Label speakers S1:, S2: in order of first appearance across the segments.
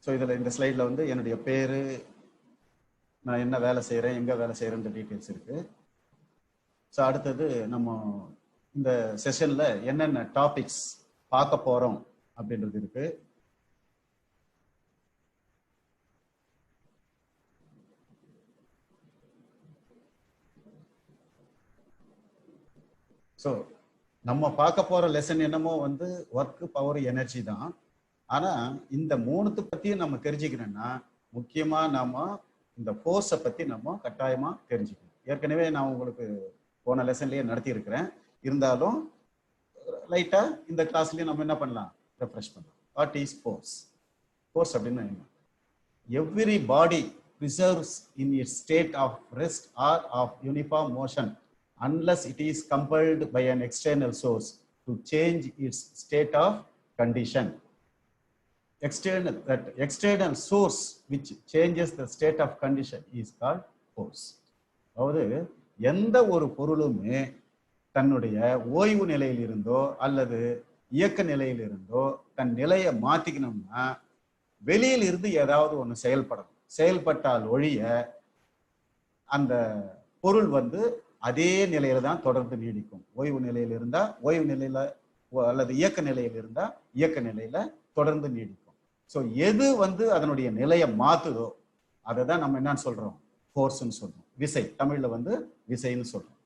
S1: So இதில் இந்த ஸ்லைடில் வந்து என்னுடைய பேர், நான் என்ன வேலை செய்கிறேன், எங்கே வேலை செய்கிறேன்ற டீட்டெயில்ஸ் இருக்குது. ஸோ அடுத்தது நம்ம இந்த செஷனில் என்னென்ன டாபிக்ஸ் பார்க்க போகிறோம் அப்படின்றது இருக்குது. ஸோ நம்ம பார்க்க போகிற லெசன் என்னமோ வந்து ஒர்க், பவர், எனர்ஜி தான். ஆனால் இந்த மூணுத்தை பற்றியும் நம்ம தெரிஞ்சுக்கணும்னா முக்கியமாக நம்ம இந்த ஃபோர்ஸை பற்றி நம்ம கட்டாயமாக தெரிஞ்சுக்கணும். ஏற்கனவே நான் உங்களுக்கு போன லெசன்லேயே நடத்தியிருக்கிறேன். இருந்தாலும் லைட்டாக இந்த கிளாஸ்லேயும் நம்ம என்ன பண்ணலாம், ரெஃப்ரெஷ் பண்ணலாம். What is force? ஃபோர்ஸ் அப்படின்னா என்ன? Every body preserves in its state of rest or of uniform motion unless it is compelled by an external source to change its state of condition. That external source which changes the state of condition is called force. அதாவது எந்த ஒரு பொருளுமே தன்னுடைய ஓய்வு நிலையில் இருந்தோ அல்லது இயக்க நிலையில் இருந்தோ தன் நிலையை மாத்திக்கணும்னா வெளியில் இருந்து ஏதாவது ஒன்று செயல்படணும். செயல்பட்டால் ஒழிய அந்த பொருள் வந்து அதே நிலையில தான் தொடர்ந்து நீடிக்கும். ஓய்வு நிலையில் இருந்தா ஓய்வு நிலையில அல்லது இயக்க நிலையில் இருந்தா இயக்க நிலையில தொடர்ந்து நீடிக்கும். ஸோ எது வந்து அதனுடைய நிலையை மாத்துதோ அதை தான் நம்ம என்னன்னு சொல்றோம், ஃபோர்ஸ்ன்னு சொல்றோம். விசை, தமிழ்ல வந்து விசைன்னு சொல்றோம்.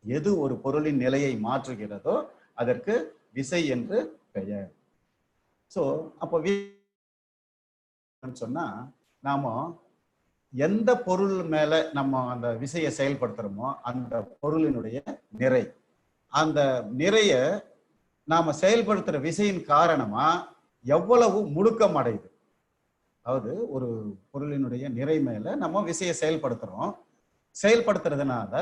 S1: எது ஒரு பொருளின் நிலையை மாற்றுகிறதோ அதற்கு விசை என்று பெயர். ஸோ அப்போ சொன்னா நாம எந்த பொருள் மேல நம்ம அந்த விசையை செயல்படுத்துறோமோ அந்த பொருளினுடைய நிறை, அந்த நிறைய நாம செயல்படுத்துற விசையின் காரணமா எவ்வளவு முடுக்கம் அடையுது. அதாவது ஒரு பொருளினுடைய நிறை மேல நம்ம விசையை செயல்படுத்துறதுனால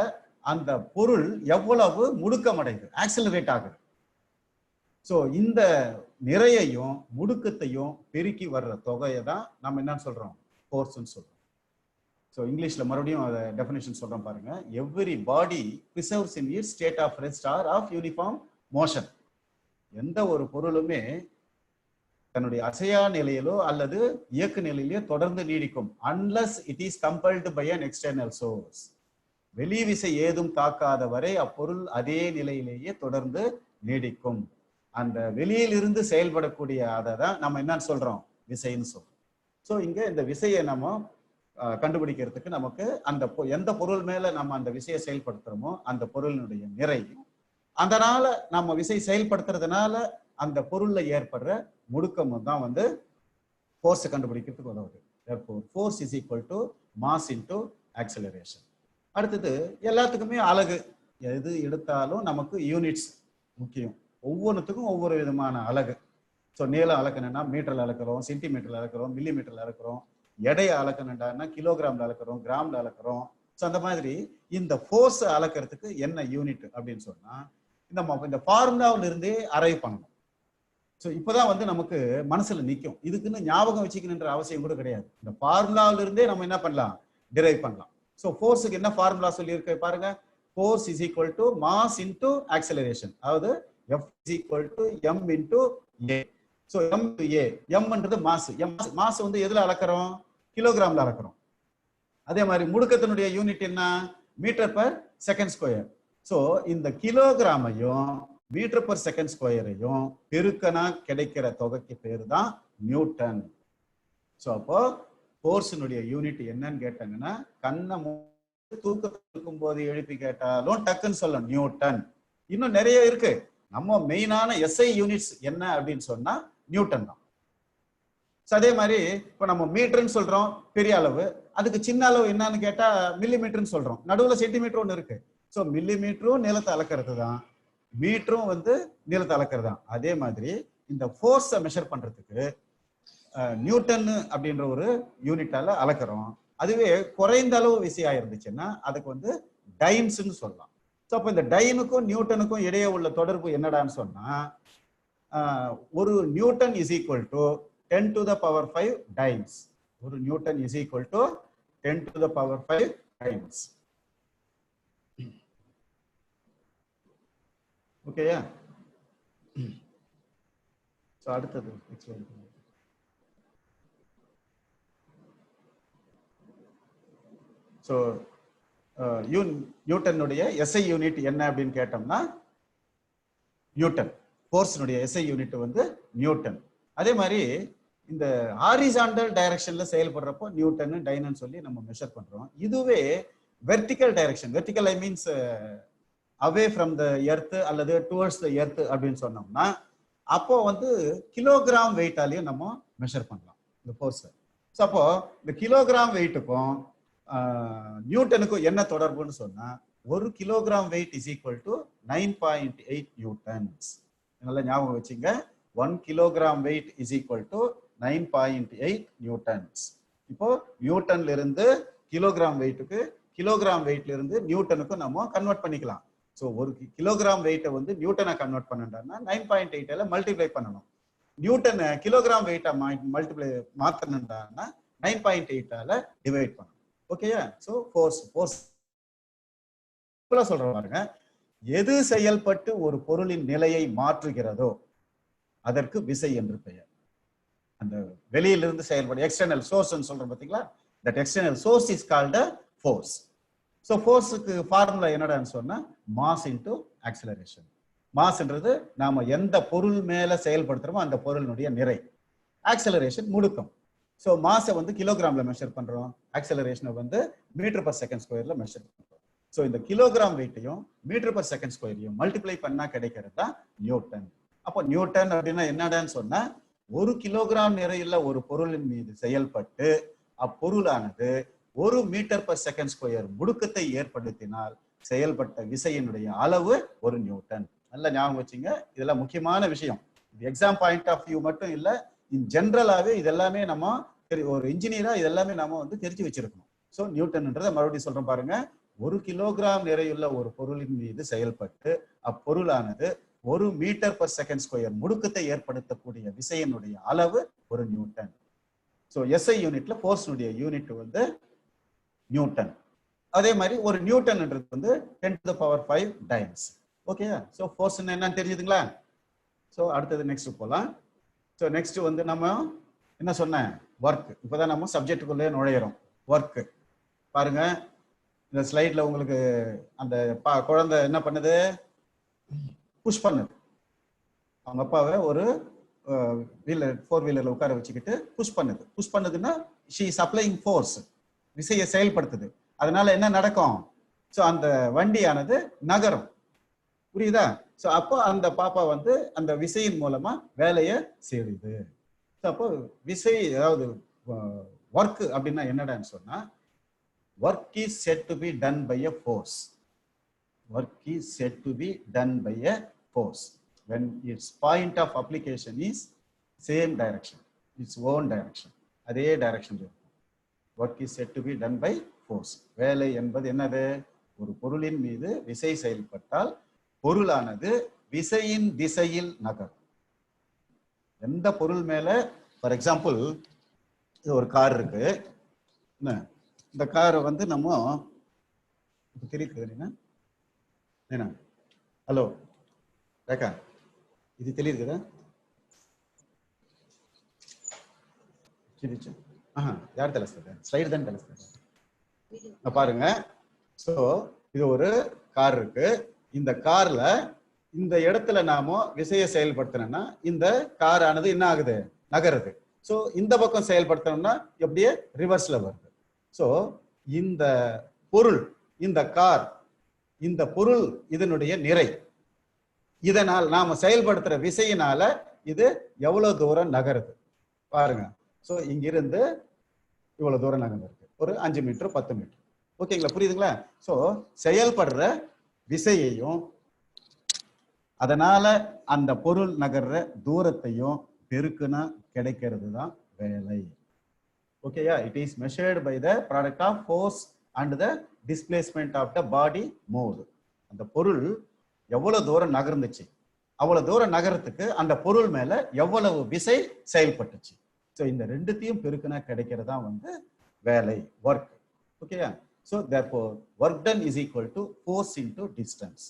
S1: அந்த பொருள் எவ்வளவு முடுக்கம் அடையுது, ஆக்சிலரேட் ஆகுது. ஸோ இந்த நிறையையும் முடுக்கத்தையும் பெருக்கி வர்ற தொகையை தான் நம்ம என்ன சொல்றோம், ஃபோர்ஸ்ன்னு சொல்றோம். ஸோ இங்கிலீஷில் மறுபடியும் அதை டெஃபினேஷன் சொல்கிறோம் பாருங்க. Every body preserves in its state of rest or of uniform motion. எந்த ஒரு பொருளுமே தன்னுடைய அசையா நிலையிலோ அல்லது இயக்க நிலையிலோ தொடர்ந்து நீடிக்கும். Unless it is compelled by an external source. வெளி விசை ஏதும் தாக்காத வரை அப்பொருள் அதே நிலையிலேயே தொடர்ந்து நீடிக்கும். அந்த வெளியிலிருந்து செயல்படக்கூடிய அதை தான் நம்ம என்னன்னு சொல்றோம், விசைன்னு சொல்றோம். ஸோ இங்க இந்த விசையை நம்ம கண்டுபிடிக்கிறதுக்கு நமக்கு அந்த எந்த பொருள் மேல நம்ம அந்த விசையை செயல்படுத்துறோமோ அந்த பொருளினுடைய நிறை, அதனால நம்ம விசை செயல்படுத்துறதுனால அந்த பொருள்ல ஏற்படுற முடுக்கம் தான் வந்து ஃபோர்ஸ் கண்டுபிடிக்கிறதுக்கு உதவுது. therefore force is equal to mass into acceleration. அடுத்தது எல்லாத்துக்குமே அலகு, எது எடுத்தாலும் நமக்கு யூனிட்ஸ் முக்கியம். ஒவ்வொன்றுத்துக்கும் ஒவ்வொரு விதமான அலகு. ஸோ நீளம் அளக்கணும்னா மீட்டர்ல அளக்கிறோம், சென்டிமீட்டர்ல அளக்கிறோம், மில்லி மீட்டர்ல அளக்கிறோம். எடையை அளக்கணும்னா கிலோகிராம்ல அளக்கிறோம், கிராம்ல அளக்கிறோம். ஸோ அந்த மாதிரி இந்த ஃபோர்ஸ் அளக்கிறதுக்கு என்ன யூனிட் அப்படின்னு சொன்னா இந்த ஃபார்முலாவில இருந்தே அரைவ் பண்ணணும். ஸோ இப்போதான் வந்து நமக்கு மனசுல நிற்கும். இதுக்குன்னு ஞாபகம் வச்சுக்கணுன்ற அவசியம் கூட கிடையாது. இந்த ஃபார்முலாவில இருந்தே நம்ம என்ன பண்ணலாம், டிரைவ் பண்ணலாம். ஸோ ஃபோர்ஸுக்கு என்ன ஃபார்முலா சொல்லியிருக்கு பாருங்க. Force is equal to mass into acceleration. அதாவது F is equal to M into A. So M to A, எம்ன்றது மாஸ். மாஸ் வந்து எதுல அளக்கிறோம், கிலோகிராம்ல அளக்கிறோம். அதே மாதிரி முடுக்கத்தினுடைய யூனிட் என்ன, metre per second square. So இந்த கிலோகிராமையும் மீட்டர் பர் செகண்ட் ஸ்கொயரையும் பெருக்கனா கிடைக்கிற தொகைக்கு பேரு தான் நியூட்டன். ஸோ அப்போ ஃபோர்ஸினுடைய யூனிட் என்னன்னு கேட்டாங்கன்னா கண்ணை தூக்கத்தில் இருக்கும் போது எழுப்பி கேட்டாலும் டக்குன்னு சொல்லணும் நியூட்டன். இன்னும் நிறைய இருக்கு. நம்ம மெயினான எஸ்ஐ யூனிட்ஸ் என்ன அப்படின்னு சொன்னா நியூட்டன் தான். அதே மாதிரி இப்ப நம்ம மீட்டர்னு சொல்றோம் பெரிய அளவு, அதுக்கு சின்ன அளவு என்னன்னு கேட்டா மில்லி மீட்டர்னு சொல்றோம். நடுவுல சென்டிமீட்டர் ஒன்று இருக்கு. ஸோ மில்லி மீட்டரும் நீளத்தை அளக்கிறது தான், மீட்டரும் வந்து நீளத்தை அளக்கிறது தான். அதே மாதிரி இந்த ஃபோர்ஸை மெஷர் பண்றதுக்கு நியூட்டன் அப்படின்ற ஒரு யூனிட்டால அளக்கிறோம். அதுவே குறைந்த அளவு விசையா இருந்துச்சுன்னா அதுக்கு வந்து டைன்ஸ்ன்னு சொல்லலாம். ஸோ அப்போ இந்த டைனுக்கும் நியூட்டனுக்கும் இடையே உள்ள தொடர்பு என்னடான்னு சொன்னா ஒரு Newton is equal to 10 to the power 5 dynes. ஒரு Newton is equal to 10 to the power 5 dynes. ஓகேயா? ஸோ அடுத்தது நெக்ஸ்ட். ஸோ நியூட்டனுடைய எஸ்ஐ யூனிட் என்ன அப்படின்னு கேட்டோம்னா நியூட்டன். ஃபோர்ஸினுடைய எஸ்ஐ யூனிட் வந்து நியூட்டன். அதே மாதிரி இந்த ஹாரிசான்டல் டைரக்ஷன்ல செயல்படுறப்போ நியூட்டன் டைனன்னு சொல்லி நம்ம மெஷர் பண்றோம். இதுவே vertical direction, vertical I means away from the earth அல்லது டுவர்ட்ஸ் த எர்த் அப்படின்னு சொன்னோம்னா அப்போ வந்து கிலோகிராம் வெயிட்டாலையும் நம்ம மெஷர் பண்ணலாம் இந்த ஃபோர்ஸை. ஸோ அப்போ இந்த கிலோகிராம் வெயிட்டுக்கும் நியூட்டனுக்கும் என்ன தொடர்புன்னு சொன்னா 1 kilogram wait is equal to 9.8 Newton's. நல்லா ஞாபகம் வச்சுங்க. 1 kilogram wait is equal to 9.8 Newton's. இப்போ நியூட்டன்ல இருந்து கிலோகிராம் வெயிட்டுக்கு, கிலோகிராம் வெயிட்ல இருந்து நியூட்டனுக்கு நம்ம கன்வெர்ட் பண்ணிக்கலாம். ஸோ 1 கிலோகிராம் வெயிட்டை வந்து நியூட்டனை கன்வெர்ட் பண்ணா 9.8 மல்டிப்ளை பண்ணணும். நியூட்டனை கிலோகிராம் வெயிட்டை மல்டிப்ளை மாத்தணும்னா 9.8 டிவைட் பண்ணணும். ஓகேயா? ஸோ ஃபோர்ஸ் சொல்ற பாருங்க, எது செயல்பட்டு ஒரு பொருளின் நிலையை மாற்றுகிறதோ அதற்கு விசை என்று பெயர். அந்த வெளியிலிருந்து செயல்படும் எக்ஸ்டர்னல் சோர்ஸ் சொல்றோம் பாத்தீங்களா, that external source is called force. So ஃபோர்ஸுக்கு ஃபார்முலா என்னடான்னு சொன்னா மாஸ் இன்டு ஆக்சிலரேஷன். மாஸ்ன்றது நாம எந்த பொருள் மேல செயல்படுத்துறோமோ அந்த பொருளினுடைய நிறை, ஆக்சிலரேஷன் முடுக்கம். ஸோ மாஸை வந்து கிலோகிராம்ல மெஷர் பண்றோம், ஆக்சிலரேஷனை வந்து மீட்டர் பர் செகண்ட் ஸ்கொயர்ல மெஷர் பண்றோம். ஸோ இந்த கிலோகிராம் வெயிட்டையும் மீட்டர் பர் செகண்ட் ஸ்கொயரையும் மல்டிப்ளை பண்ணா கிடைக்கிறது தான் நியூட்டன். அப்போ நியூட்டன் அப்படின்னா என்னடான்னு சொன்னா 1 கிலோகிராம் நிறையுள்ள ஒரு பொருளின் மீது செயல்பட்டு அப்பொருளானது 1 மீட்டர் பர் செகண்ட் ஸ்கொயர் முடுக்கத்தை ஏற்படுத்தினால் செயல்பட்ட விசையினுடைய அளவு 1 நியூட்டன். நல்லா ஞாபகம் வச்சுங்க, இதெல்லாம் முக்கியமான விஷயம். இது எக்ஸாம் பாயிண்ட் ஆஃப் வியூ மட்டும் இல்ல, இன் ஜென்ரலாவே இதெல்லாமே நம்ம ஒரு இன்ஜினியரா இதெல்லாமே நாம வந்து தெரிஞ்சு வச்சிருக்கணும். ஸோ நியூட்டன்ன்றதை மறுபடியும் சொல்றேன் பாருங்க, 1 கிலோகிராம் நிறையுள்ள ஒரு பொருளின் மீது செயல்பட்டு அப்பொருளானது 1 மீட்டர் பர் செகண்ட் ஸ்கொயர் முடுக்கத்தை ஏற்படுத்தக்கூடிய விசையினுடைய அளவு 1 நியூட்டன். ஸோ எஸ்ஐ யூனிட்ல ஃபோர்ஸ்னுடைய யூனிட் வந்து நியூட்டன். அதே மாதிரி ஒரு நியூட்டன்ன்றது வந்து 10⁵ டைம்ஸ். ஓகேயா? ஸோ ஃபோர்ஸ் என்னன்னு தெரிஞ்சுதுங்களா? ஸோ அடுத்தது நெக்ஸ்ட் போகலாம். ஸோ நெக்ஸ்ட் வந்து நம்ம என்ன சொன்னேன், ஒர்க். இப்போதான் நம்ம சப்ஜெக்டுக்குள்ளே நுழையிறோம். ஒர்க் பாருங்க, இந்த ஸ்லைட்ல உங்களுக்கு அந்த குழந்தை என்ன பண்ணுது, புஷ் பண்ணுது. அவங்க அப்பாவை ஒரு வீலர் 4 வீலர்ல உட்கார வச்சுக்கிட்டு புஷ் பண்ணுது. புஷ் பண்ணுதுன்னா ஷீ இஸ் அப்ளைங் ஃபோர்ஸ், விசையை செயல்படுத்துது. அதனால என்ன நடக்கும், ஸோ அந்த வண்டியானது நகரும். புரியுதா? ஸோ அப்போ அந்த பாப்பா வந்து அந்த விசையின் மூலமா வேலையை செய்யுது. ஸோ அப்போ விசை, அதாவது ஒர்க் அப்படின்னா என்னடான்னு சொன்னா work is said to be done by a force. Work is said to be done by a force when its point of application is same direction, its own direction. அதே direction இருக்கும். Work is said to be done by force. வேலை என்பது என்னது, ஒரு பொருளின் மீது விசை செயல்பட்டால் பொருளானது விசையின் திசையில் நகரும். எந்த பொருள் மேல, ஃபார் எக்ஸாம்பிள் இது ஒரு கார் இருக்கு, இந்த காரை வந்து நம்ம தெரியுது என்ன, ஹலோ ரேகா, இது தெரியுதுதா? யார் தெலஸ்து? ஸ்லைடு தான் தெலஸ்து. பாருங்க, ஸோ இது ஒரு கார் இருக்கு. இந்த கார்ல இந்த இடத்துல நாம விசையை செயல்படுத்தணும்னா இந்த கார் ஆனது என்ன ஆகுது, நகருது. ஸோ இந்த பக்கம் செயல்படுத்தணும்னா எப்படியே ரிவர்ஸ்ல வருது. ஸோ இந்த பொருள், இந்த கார், இந்த பொருள் இதனுடைய நிறை, இதனால் நாம செயல்படுத்துற விசையினால இது எவ்வளவு தூரம் நகருது பாருங்க. ஸோ இங்கிருந்து இவ்வளவு தூரம் நகர்ந்துருக்கு, ஒரு 5 மீட்டர் 10 மீட்டர். ஓகேங்களா? புரியுதுங்களா? ஸோ செயல்படுற விசையையும் அதனால அந்த பொருள் நகர்ற தூரத்தையும் பெருக்குனா கிடைக்கிறது தான் வேலை. ஓகேயா? It is measured by the product of force and the displacement of the body move. அந்த பொருள் எவ்வளவு தூரம் நகர்ந்துச்சு, அவ்வளவு தூரம் நகரத்துக்கு அந்த பொருள் மேல எவ்வளவு விசை செயல்பட்டுச்சு. ஸோ இந்த ரெண்டுத்தையும் பெருக்குனா கிடைக்கிறதா வந்து வேலை, ஒர்க். ஓகேயா? So therefore work done is equal to force into distance.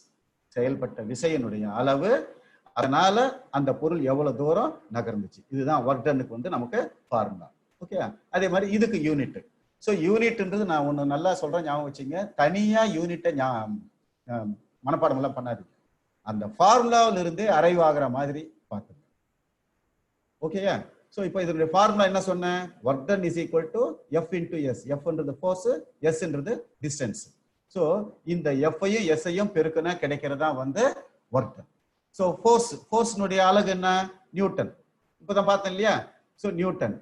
S1: செயல்பட்ட விசையினுடைய அளவு, அதனால அந்த பொருள் எவ்வளவு தூரம் நகர்ந்துச்சு. இதுதான் ஒர்க் டன்னுக்கு வந்து நமக்கு ஃபார்முலா. ஓகே? அதே மாதிரி இதுக்கு யூனிட். ஸோ யூனிட்ன்றது நான் ஒன்று நல்லா சொல்றேன், ஞாபகம் வச்சுங்க. தனியா யூனிட்டை மனப்பாடம் எல்லாம் பண்ணாதீங்க. அந்த ஃபார்முலாவில் இருந்தே அரைவ் ஆகிற மாதிரி பார்த்துங்க. ஓகேயா? ஸோ இப்போ இதனுடைய ஃபார்முலா என்ன சொன்னேன்? Work done is equal to F into S. எஃப்ன்றது ஃபோர்ஸ், எஸ்ன்றது டிஸ்டன்ஸ். ஸோ இந்த எஃப்ஐயும் எஸ்ஐயும் பெருக்குனா கிடைக்கிறதா வந்து ஒர்க் டன். ஸோ ஃபோர்ஸ்னுடைய அலகு என்ன? நியூட்டன். இப்போதான் பார்த்தேன் இல்லையா? So Newton.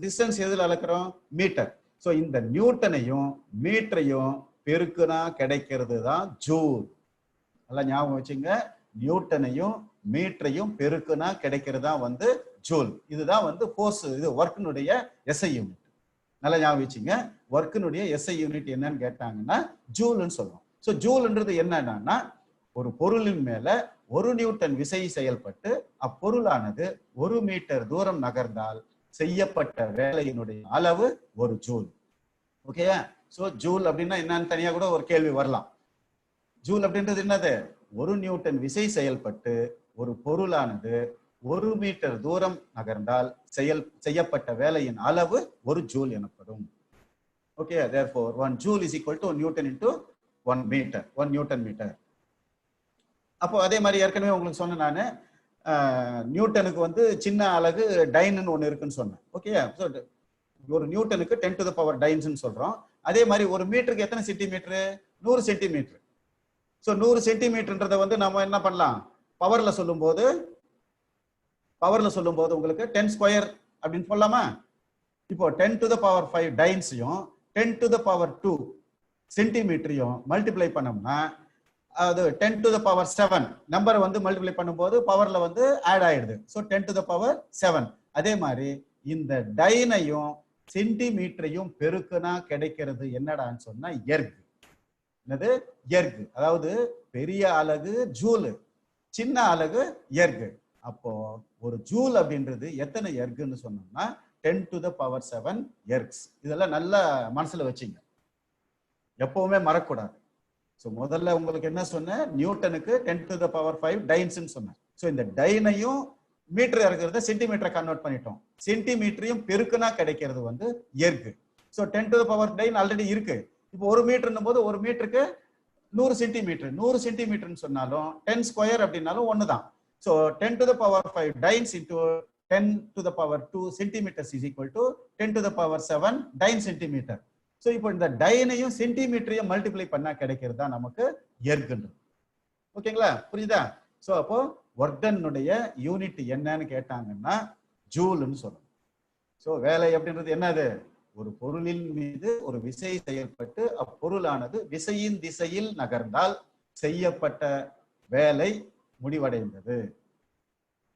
S1: டிஸ்டன்ஸ் எதில் அளக்கிறோம்? மீட்டர். ஸோ இந்த நியூட்டனையும் மீட்டரையும் பெருக்குனா கிடைக்கிறது தான் ஜூல். நல்லா ஞாபகம் வச்சுங்க. நியூட்டனையும் மீட்டரையும் பெருக்குனா கிடைக்கிறதா வந்து ஜூல். இதுதான் வந்து ஃபோர்ஸ், இது ஒர்க்கினுடைய எஸ்ஐ யூனிட். நல்லா ஞாபகம் வச்சுங்க. ஒர்க்கினுடைய எஸ்ஐ யூனிட் என்னன்னு கேட்டாங்கன்னா ஜூல்னு சொல்லுவோம். ஸோ ஜூல்ன்றது என்னன்னா, ஒரு பொருளின் மேல 1 நியூட்டன் விசை செயல்பட்டு அப்பொருளானது 1 மீட்டர் தூரம் நகர்ந்தால் செய்யப்பட்ட வேலையினுடைய அளவு 1 ஜூல். ஓகேயா? சோ ஜூல் அப்படின்னா என்னன்னு தனியா கூட ஒரு கேள்வி வரலாம். ஜூல் அப்படின்றது என்னது? 1 நியூட்டன் விசை செயல்பட்டு ஒரு பொருளானது 1 மீட்டர் தூரம் நகர்ந்தால் செய்யப்பட்ட வேலையின் அளவு 1 ஜூல் எனப்படும். Okay, therefore 1 joule is equal to Newton into 1 meter, 1 Newton meter. அப்போ அதே மாதிரி ஏற்கனவே உங்களுக்கு சொன்னேன் நானு, நியூட்டனுக்கு வந்து சின்ன அலகு டைன்னு ஒன்று இருக்குன்னு சொன்னேன். ஓகே, ஸோ ஒரு நியூட்டனுக்கு 10 to the power டைன்ஸ்ன்னு சொல்றோம். அதே மாதிரி ஒரு மீட்டருக்கு எத்தனை சென்டிமீட்டரு? 100 சென்டிமீட்டர். ஸோ 100 சென்டிமீட்டர்ன்றதை வந்து நம்ம என்ன பண்ணலாம்? பவர்ல சொல்லும்போது உங்களுக்கு 10 ஸ்கொயர் அப்படின்னு சொல்லலாமா? இப்போ 10 to the power 5 டைன்ஸையும் 10 to the power 2 சென்டிமீட்டரையும் மல்டிப்ளை பண்ணோம்னா அது 10 to the power 7 நம்பரை வந்து மல்டிப்ளை பண்ணும்போது பவர்ல வந்து ஆட் ஆயிடுது. So 10 to the power 7. அதே மாதிரி இந்த டைனையும் சென்டிமீட்டரையும் பெருக்குனா கிடைக்கிறது என்னடான்னு சொன்னா எர்க். என்னது? எர்க். அதாவது பெரிய அலகு ஜூல், சின்ன அலகு எர்க். அப்போ ஒரு ஜூல் அப்படின்றது எத்தனை எர்க்குன்னு சொன்னோம்னா 10 to the power 7 எர்க்ஸ். இதெல்லாம் நல்லா மனசுல வச்சுங்க, எப்பவுமே மறக்கூடாது. ஸோ முதல்ல உங்களுக்கு என்ன சொன்னேன்? நியூட்டனுக்கு 10 to the power 5 டைன்ஸ்ன்னு சொன்னேன். ஸோ இந்த டைனையும் மீட்டர் இருக்கிறத சென்டிமீட்டரை கன்வெர்ட் பண்ணிட்டோம். சென்டிமீட்டரையும் பெருக்குனா கிடைக்கிறது வந்து erg. So 10 to the power dyne already இருக்கு. இப்போ ஒரு மீட்டர்னும் போது ஒரு மீட்டருக்கு 100 சென்டிமீட்டர். 100 சென்டிமீட்டர்னு சொன்னாலும் 10 ஸ்கொயர் அப்படின்னாலும் ஒண்ணுதான். So 10 to the power 5 dynes into 10 to the power 2 centimetres is equal to 10 to the power 7 dyne centimetre. So இப்போ இந்த டைனையும் சென்டிமீட்டரையும் மல்டிப்ளை பண்ணா கிடைக்கிறது தான் நமக்கு எர்க்ன்றது. ஓகேங்களா? புரியுதா? ஸோ அப்போ ஒர்க் டன்னுடைய யூனிட் என்னன்னு கேட்டாங்கன்னா ஜூல்னு சொல்லணும். ஸோ வேலை அப்படின்றது என்னது? ஒரு பொருளின் மீது ஒரு விசை செயல்பட்டு அப்பொருளானது விசையின் திசையில் நகர்ந்தால் செய்யப்பட்ட வேலை முடிவடைந்தது.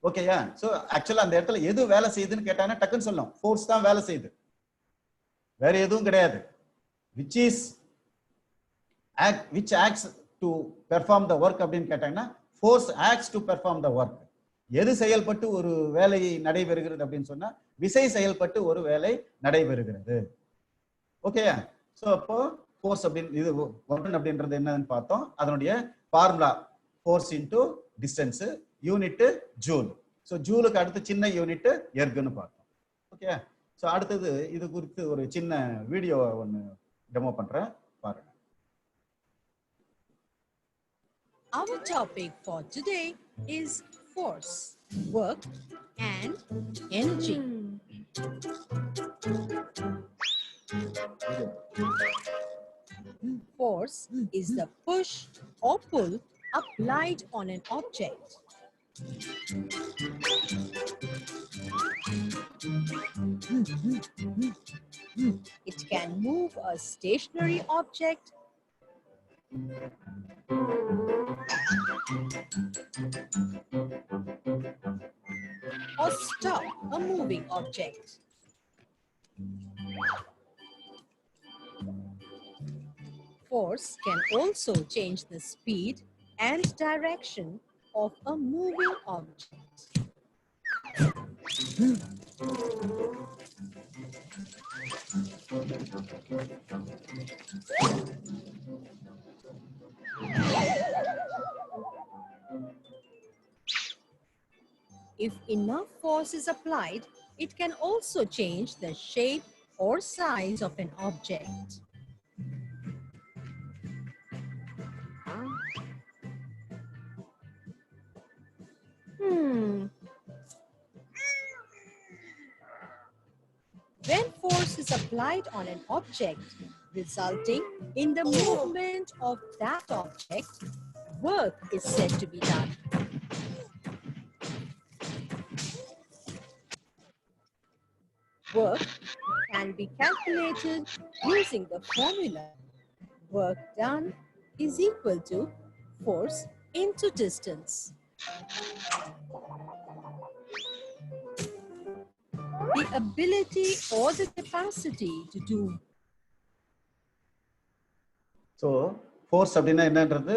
S1: ஓகேயா? சோ ஆக்சுவலா அந்த இடத்துல எது வேலை செய்யுதுன்னு கேட்டாங்கன்னா டக்குன்னு சொல்லணும், ஃபோர்ஸ் தான் வேலை செய்யுது, வேற எதுவும் கிடையாது. which acts to perform the work அப்படின்னு கேட்டாங்கன்னா force acts to perform the work. எது செயல்பட்டு ஒரு வேலை நடைபெறுகிறது அப்படின்னு சொன்னா விசை செயல்பட்டு ஒரு வேலை நடைபெறுகிறது. ஓகேயா? சோ அப்போ ஃபோர்ஸ் அப்படின்னு இது ஒர்க் அப்படின்றது என்னன்னு பார்த்தோம். அதனுடைய formula force into distance, unit joule. So ஜூலுக்கு அடுத்து சின்ன யூனிட் எர்க்னு பார்த்தோம். ஓகே, ஸோ அடுத்தது இது குறித்து ஒரு சின்ன வீடியோ ஒன்று டெமோ பண்றேன், பாருங்க.
S2: Our topic for today is force, work, and energy. Force is the push or pull applied on an object. It can move a stationary object or stop a moving object. Force can also change the speed and direction of a moving object. If enough force is applied, it can also change the shape or size of an object. When force is applied on an object, resulting in the movement of that object, work is said to be done. Work can be calculated using the formula work done is equal to force into distance. The ability or the capacity to do.
S1: So force அப்படின்னா என்னன்றது,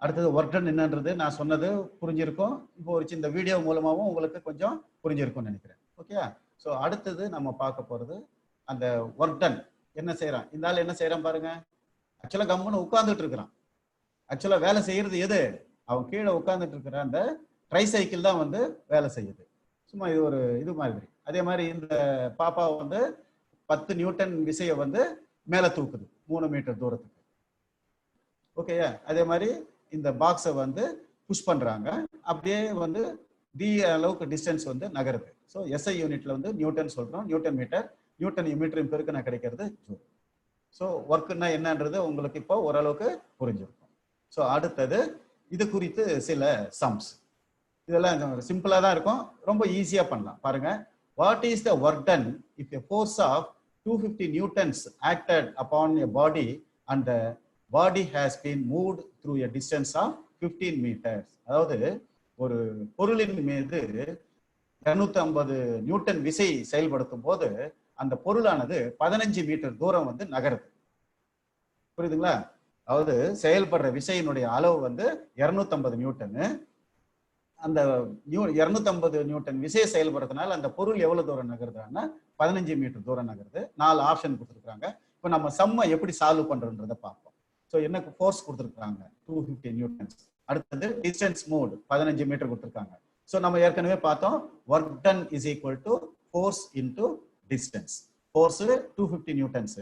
S1: அடுத்தது work done என்னன்றது நான் சொன்னது புரிஞ்சிருக்கும். இப்போ ஒரு இந்த வீடியோ மூலமாகவும் உங்களுக்கு கொஞ்சம் புரிஞ்சிருக்கும்னு நினைக்கிறேன். ஓகே. ஸோ அடுத்தது நம்ம பார்க்க போகிறது அந்த ஒர்க் டன் என்ன செய்கிறான். இந்த ஆள் என்ன செய்கிறான் பாருங்க. ஆக்சுவலாக கம்முன்னு உட்காந்துட்டு இருக்கிறான். ஆக்சுவலாக வேலை செய்யறது எது? அவன் கீழே உட்காந்துட்டு இருக்கிற அந்த ட்ரை சைக்கிள் தான் வந்து வேலை செய்யுது. சும்மா இது ஒரு இது மாதிரி. அதே மாதிரி இந்த பாப்பா வந்து 10 நியூட்டன் விசையை வந்து மேலே தூக்குது 3 மீட்டர் தூரத்துக்கு. ஓகேயா. அதே மாதிரி இந்த பாக்ஸை வந்து புஷ் பண்றாங்க. அப்படியே வந்து டி அளவுக்கு டிஸ்டன்ஸ் வந்து நகருது. ஸோ எஸ்ஐ யூனிட்ல வந்து நியூட்டன் சொல்றோம். நியூட்டன் மீட்டர், நியூட்டன் மீட்டர் பெருக்கு நான் கிடைக்கிறது ஜூல். ஸோ ஒர்க்குன்னா என்னன்றது உங்களுக்கு இப்போ ஓரளவுக்கு புரிஞ்சிருக்கும். ஸோ அடுத்தது இது குறித்து சில சம்ஸ். இதெல்லாம் சிம்பிளா தான் இருக்கும், ரொம்ப ஈஸியா பண்ணலாம். பாருங்க. What is the work done if a force of 250 newtons acted upon a body and the body has been moved through a distance of 15 metres. அதாவது ஒரு பொருளின் மீது 250 நியூட்டன் விசை செயல்படுத்தும் போது அந்த பொருளானது 15 மீட்டர் தூரம் வந்து நகருது. புரியுதுங்களா? அதாவது செயல்படுற விசையினுடைய அளவு வந்து 250 நியூட்டனு. அந்த 250 நியூட்டன் விசையை செயல்படுறதுனால அந்த பொருள் எவ்வளவு தூரம் நகருதுன்னா 15 மீட்டர் தூரம் நகருது. 4 ஆப்ஷன் கொடுத்துருக்காங்க. இப்போ நம்ம சம்மை எப்படி சால்வ் பண்றோன்றத பார்ப்போம். ஸோ என்ன ஃபோர்ஸ் கொடுத்துருக்காங்க 250 நியூட்டன்ஸ். அடுத்தது டிஸ்டன்ஸ் மூவ்ட் 15 மீட்டர் கொடுத்துருக்காங்க. ஸோ நம்ம ஏற்கனவே பார்த்தோம் work done is equal to force into distance. Force 250 Newton's,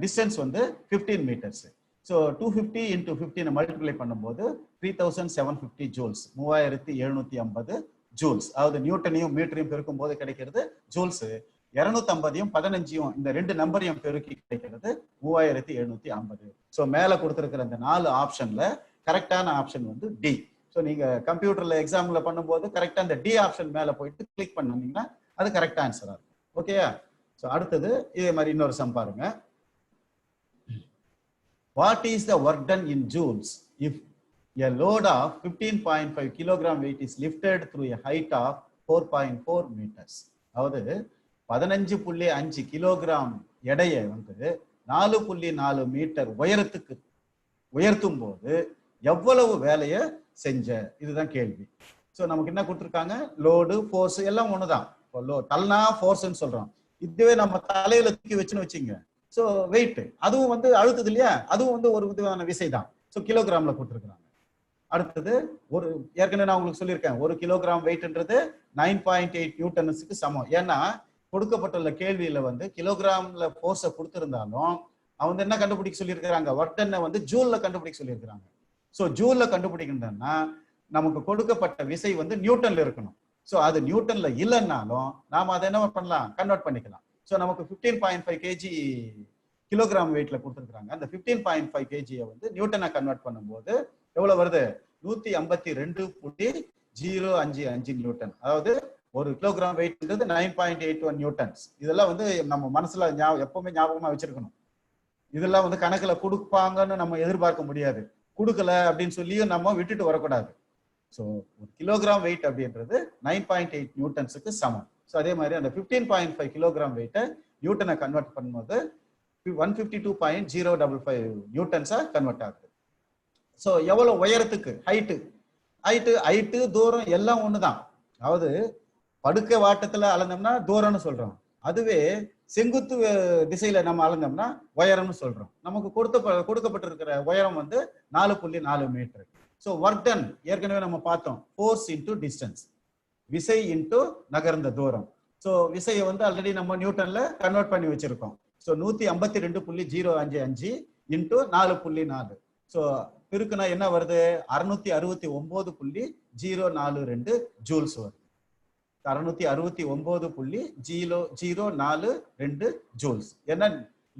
S1: distance வந்து 15 மீட்டர்ஸ். ஸோ 250 இன்டூ 15 மல்டிப்ளை பண்ணும்போது 3750 ஜூல்ஸ், 3750 ஜூல்ஸ். அதாவது நியூட்டனையும் மீட்டரையும் பெருக்கும் போது கிடைக்கிறது ஜூல்ஸ். 250யும் 15யும் இந்த ரெண்டு நம்பரையும் பெருக்கி கிடைக்கிறது 3750. ஸோ மேலே கொடுத்துருக்கிற இந்த 4 ஆப்ஷன்ல கரெக்டான ஆப்ஷன் வந்து டி. ஸோ நீங்க கம்ப்யூட்டர்ல எக்ஸாம்ல பண்ணும்போது கரெக்டா இந்த டி ஆப்ஷன் மேலே போயிட்டு கிளிக் பண்ணீங்கன்னா அது கரெக்ட் ஆன்சரா இருக்கும். ஓகேயா? ஸோ அடுத்தது இதே மாதிரி இன்னொரு சம் பாருங்க. What is the work done in joules if a load of 15.5 kilogram weight is lifted through a height of 4.4 meters? அதாவது 15.5 கிலோகிராம் எடையை வந்து 4.4 மீட்டர் உயரத்துக்கு உயர்த்தும் போது எவ்வளவு வேலையை செஞ்ச, இதுதான் கேள்வி. ஸோ நமக்கு என்ன கொடுத்துருக்காங்க, லோடு ஃபோர்ஸ் எல்லாம் ஒண்ணுதான். தள்ளினா ஃபோர்ஸ்ன்னு சொல்றோம். இதுவே நம்ம தலையில தூக்கி வச்சுன்னு வச்சுங்க, ஸோ வெயிட் அதுவும் வந்து அழுத்துது இல்லையா, அதுவும் வந்து ஒரு விதமான விசை தான். ஸோ கிலோகிராம்ல கொடுத்துருக்காங்க. அடுத்தது ஒரு ஏற்கனவே நான் உங்களுக்கு சொல்லியிருக்கேன், 1 கிலோகிராம் வெயிட்ன்றது 9.8 நியூட்டன்ஸுக்கு சமம். ஏன்னா கொடுக்கப்பட்டுள்ள கேள்வியில வந்து கிலோகிராம்ல ஃபோர்ஸை கொடுத்திருந்தாலும் அவங்க என்ன கண்டுபிடிக்க சொல்லியிருக்கிறாங்க, ஒர்க் டன்னை வந்து ஜூல்ல கண்டுபிடிக்க சொல்லியிருக்கிறாங்க. ஸோ ஜூல்ல கண்டுபிடிக்கணும்னா நமக்கு கொடுக்கப்பட்ட விசை வந்து நியூட்டன்ல இருக்கணும். ஸோ அது நியூட்டன்ல இல்லைன்னாலும் நாம அதை என்ன பண்ணலாம், கன்வெர்ட் பண்ணிக்கலாம். ஸோ நமக்கு 15.5 கேஜி கிலோகிராம் வெயிட்ல கொடுத்துருக்காங்க. அந்த 15.5 கேஜியை வந்து நியூட்டனை கன்வெர்ட் பண்ணும்போது எவ்வளவு வருது, 152.055 நியூட்டன். அதாவது 1 கிலோகிராம் வெயிட்ன்றது 9.81 நியூட்டன்ஸ். இதெல்லாம் வந்து நம்ம மனசுல எப்பவுமே ஞாபகமா வச்சிருக்கணும். இதெல்லாம் வந்து கணக்குல கொடுப்பாங்கன்னு நம்ம எதிர்பார்க்க முடியாது. கொடுக்கல அப்படின்னு சொல்லியும் நம்ம விட்டுட்டு வரக்கூடாது. ஸோ 1 கிலோகிராம் வெயிட் அப்படின்றது 9.8 நியூட்டன்ஸுக்கு சமம். ஸோ அதே மாதிரி அந்த 15.5 கிலோகிராம் வெயிட்டை நியூட்டனை கன்வெர்ட் பண்ணும்போது 152.055 நியூட்டன்ஸா கன்வெர்ட் ஆகுது. ஸோ எவ்வளவு உயரத்துக்கு, ஹைட்டு தூரம் எல்லாம் ஒண்ணுதான். அதாவது படுக்க வாட்டத்துல அளந்தோம்னா தூரம்னு சொல்றோம், அதுவே செங்குத்து திசையில நம்ம அளந்தோம்னா உயரம்னு சொல்றோம். நமக்கு கொடுக்கப்பட்டிருக்கிற உயரம் வந்து 4.4 மீட்டர். ஸோ ஒர்க் டன் ஏற்கனவே நம்ம பார்த்தோம், ஃபோர்ஸ் இன்டூ டிஸ்டன்ஸ், விசை இன்டூ நகர்ந்த தூரம். ஸோ விசையை வந்து ஆல்ரெடி நம்ம நியூட்டன்ல கன்வெர்ட் பண்ணி வச்சிருக்கோம். So 152.055 into 4.4. ஸோ பெருக்குனா என்ன வருது? 669.042 ஜூல்ஸ் வருது. 669.042 ஜூல்ஸ். ஏன்னா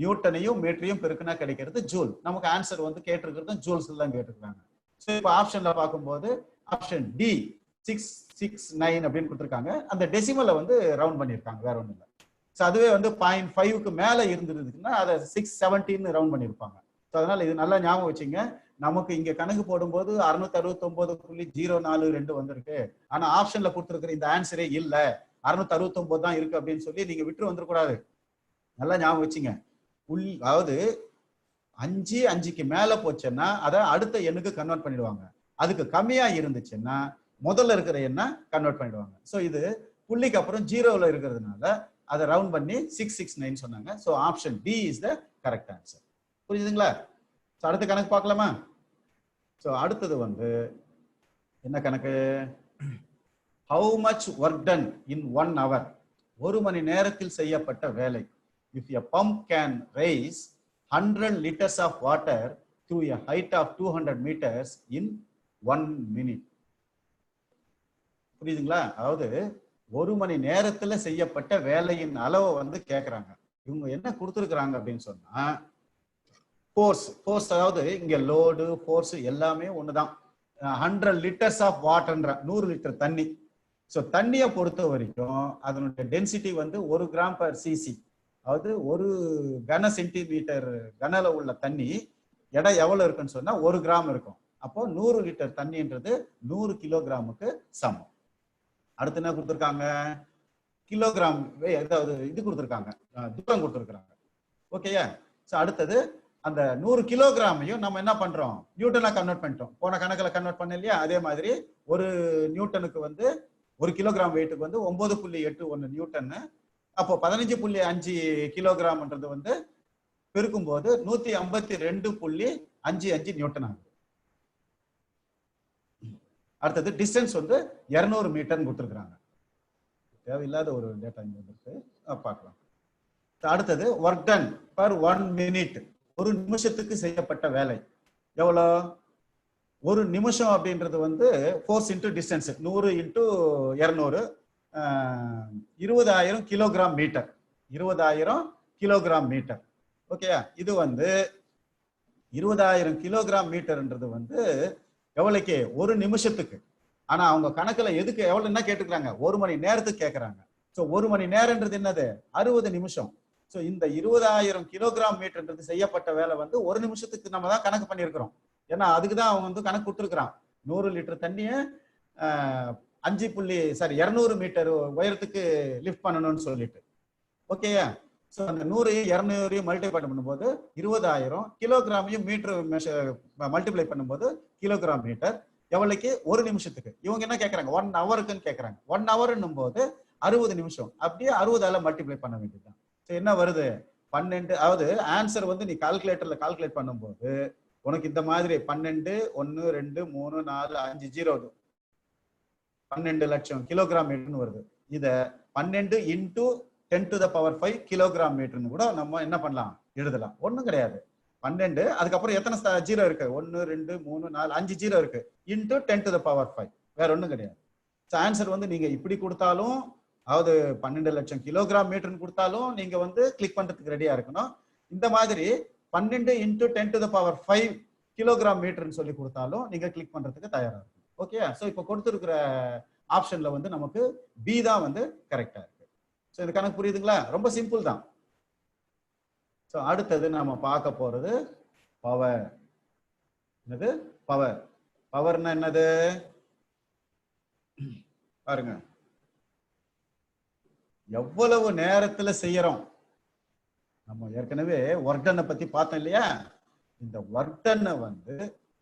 S1: நியூட்டனையும் மீட்டரையும் பெருக்குனா கிடைக்கிறது ஜூல். நமக்கு ஆன்சர் வந்து கேட்டிருக்கிறது ஜூல்ஸ் தான் கேட்டிருக்காங்க. ஸோ இப்போ ஆப்ஷன்ல பார்க்கும்போது ஆப்ஷன் டி 669 அப்படின்னு கொடுத்துருக்காங்க. அந்த டெசிமலை வந்து ரவுண்ட் பண்ணியிருக்காங்க, வேற ஒன்றும் இல்லை. ஸோ அதுவே வந்து 0.5க்கு மேல இருந்ததுன்னா அதை 617 ரவுண்ட் பண்ணியிருப்பாங்க. ஸோ அதனால இது நல்லா ஞாபகம் வச்சுங்க. நமக்கு இங்க கணக்கு போடும்போது 669.042 வந்திருக்கு. ஆனா ஆப்ஷன்ல கொடுத்துருக்கிற இந்த ஆன்சரே இல்ல, 669 தான் இருக்கு அப்படின்னு சொல்லி நீங்க விட்டு வந்துடக்கூடாது. நல்லா ஞாபகம் வச்சுங்க. அதாவது 5க்கு மேல போச்சுன்னா அதை அடுத்த எண்ணுக்கு கன்வெர்ட் பண்ணிடுவாங்க. அதுக்கு கம்மியா இருந்துச்சுன்னா முதல்ல இருக்கிற எண்ணை கன்வெர்ட் பண்ணிடுவாங்க. ஸோ இது புள்ளிக்கு அப்புறம் 0ல இருக்கிறதுனால அதை ரவுண்ட் பண்ணி 669 சொன்னாங்க. So option D is the correct answer. புரியுதுங்களா? ஸோ அடுத்த கணக்கு பார்க்கலாமா? ஸோ அடுத்தது வந்து என்ன கணக்கு? How much work done in 1 hour? 1 மணி நேரத்தில் செய்யப்பட்ட வேலை. If a pump can raise 100 liters of water to a height of 200 meters in 1 minute. புரியுதுங்களா? அதாவது 1 மணி நேரத்துல செய்யப்பட்ட வேலையின் அளவை வந்து கேட்கறாங்க. இவங்க என்ன கொடுத்துருக்காங்க அப்படின்னு சொன்னா ஃபோர்ஸ், அதாவது இங்க லோடு ஃபோர்ஸ் எல்லாமே ஒண்ணுதான். 100 liters ஆஃப் வாட்டர்ன்ற 100 லிட்டர் தண்ணி. ஸோ தண்ணியை பொறுத்த வரைக்கும் அதனுடைய டென்சிட்டி வந்து 1 கிராம் பர் சிசி. அதாவது 1 கன சென்டிமீட்டர் கனல உள்ள தண்ணி எடை எவ்வளவு இருக்குன்னு சொன்னா 1 கிராம் இருக்கும். அப்போ 100 லிட்டர் தண்ணின்றது 100 கிலோகிராமுக்கு சமம். அடுத்து என்ன கொடுத்துருக்காங்க? கிலோகிராம், அதாவது இது கொடுத்துருக்காங்க, தூரம் கொடுத்துருக்காங்க. ஓகேயா? ஸோ அடுத்தது அந்த 100 கிலோகிராமையும் நம்ம என்ன பண்றோம்? நியூட்டனா கன்வெர்ட் பண்ணிட்டோம். போன கணக்கில் கன்வெர்ட் பண்ண இல்லையா? அதே மாதிரி ஒரு நியூட்டனுக்கு வந்து 1 கிலோகிராம் வெயிட்டுக்கு வந்து 9.81 நியூட்டன். அப்போ 15.5 கிலோகிராம்ன்றது வந்து பெருக்கும் போது 152.55 நியூட்டன் ஆகுது. அடுத்தது டிஸ்டன்ஸ் வந்து 200 மீட்டர் கொடுத்துருக்காங்க. தேவையில்லாத ஒரு டேட்டா இங்க வந்துருக்கு, பார்க்கலாம். அடுத்தது ஒர்க் டன் பர் 1 minute. 1 நிமிஷத்துக்கு செய்யப்பட்ட வேலை எவ்வளோ? 1 நிமிஷம் அப்படின்றது வந்து force into distance 100 into 200 20,000 kilogram metre. 20,000 kilogram metre. ஓகேயா? இது வந்து 20,000 கிலோகிராம் மீட்டர்ன்றது வந்து எவ்வளவுக்கு? 1 நிமிஷத்துக்கு. ஆனா அவங்க கணக்குல எதுக்கு எவ்வளவு என்ன கேட்டுக்கிறாங்க? 1 மணி நேரத்துக்கு கேட்கறாங்க. ஸோ 1 மணி நேரம்ன்றது என்னது? 60 நிமிஷம். ஸோ இந்த 20,000 கிலோகிராம் மீட்டர்ன்றது செய்யப்பட்ட வேலை வந்து 1 நிமிஷத்துக்கு நம்ம தான் கணக்கு பண்ணியிருக்கிறோம். ஏன்னா அதுக்கு தான் அவங்க வந்து கணக்கு கொடுத்துருக்குறான். 100 லிட்டர் தண்ணியை 200 மீட்டர் உயரத்துக்கு லிஃப்ட் பண்ணணும்னு சொல்லிட்டு. ஓகேயா? ஸோ அந்த 100 மல்டிப்ளை பண்ணும்போது 20,000 கிலோகிராமையும் மீட்டர் மல்டிப்ளை பண்ணும்போது கிலோகிராம் மீட்டர் எவ்வளவுக்கு? 1 நிமிஷத்துக்கு. இவங்க என்ன கேட்கறாங்க? 1 ஹவருக்குன்னு கேட்கறாங்க. 1 ஹவர்ன்னும் போது 60 நிமிஷம். அப்படியே 60ஆல மல்டிப்ளை பண்ண வேண்டியதுதான். ஸோ என்ன வருது? 12. அதாவது ஆன்சர் வந்து நீ கால்குலேட்டர்ல கால்குலேட் பண்ணும்போது உனக்கு இந்த மாதிரி 12 1 2 3 4 5 0 12 லட்சம் கிலோகிராம் மீட்டர்னு வருது. இத 12 இன்டூ 10⁵ கிலோகிராம் மீட்டர்னு கூட நம்ம என்ன பண்ணலாம்? எழுதலாம். ஒண்ணும் கிடையாது. 12 அதுக்கப்புறம் எத்தனை 0 இருக்கு? 1 2 3 4 5 0 இருக்கு. இன்டூ 10⁵ வேற ஒண்ணும் கிடையாது. ஆன்சர் வந்து நீங்க இப்படி கொடுத்தாலும், அதாவது 12 லட்சம் கிலோகிராம் மீட்டர்னு கொடுத்தாலும் நீங்க வந்து கிளிக் பண்றதுக்கு ரெடியா இருக்கணும். இந்த மாதிரி 12 இன்டூ 10⁵ கிலோகிராம் மீட்டர்னு சொல்லி கொடுத்தாலும் நீங்க கிளிக் பண்றதுக்கு தயாரா இருக்கும். ஓகே? ஸோ இப்போ கொடுத்துருக்கிற ஆப்ஷன்ல வந்து நமக்கு பி தான் வந்து கரெக்டா இருக்கு. ஸோ இந்த கணக்கு புரியுதுங்களா? ரொம்ப சிம்பிள் தான். ஸோ அடுத்தது நாம பார்க்க போறது பவர். என்னது? பவர். பவர்னா என்னது? பாருங்க, எவ்வளவு நேரத்துல செய்யறோம். நம்ம ஏற்கனவே ஒர்க் டன்னை பத்தி பார்த்தோம் இல்லையா? இந்த ஒர்க் டன்னை வந்து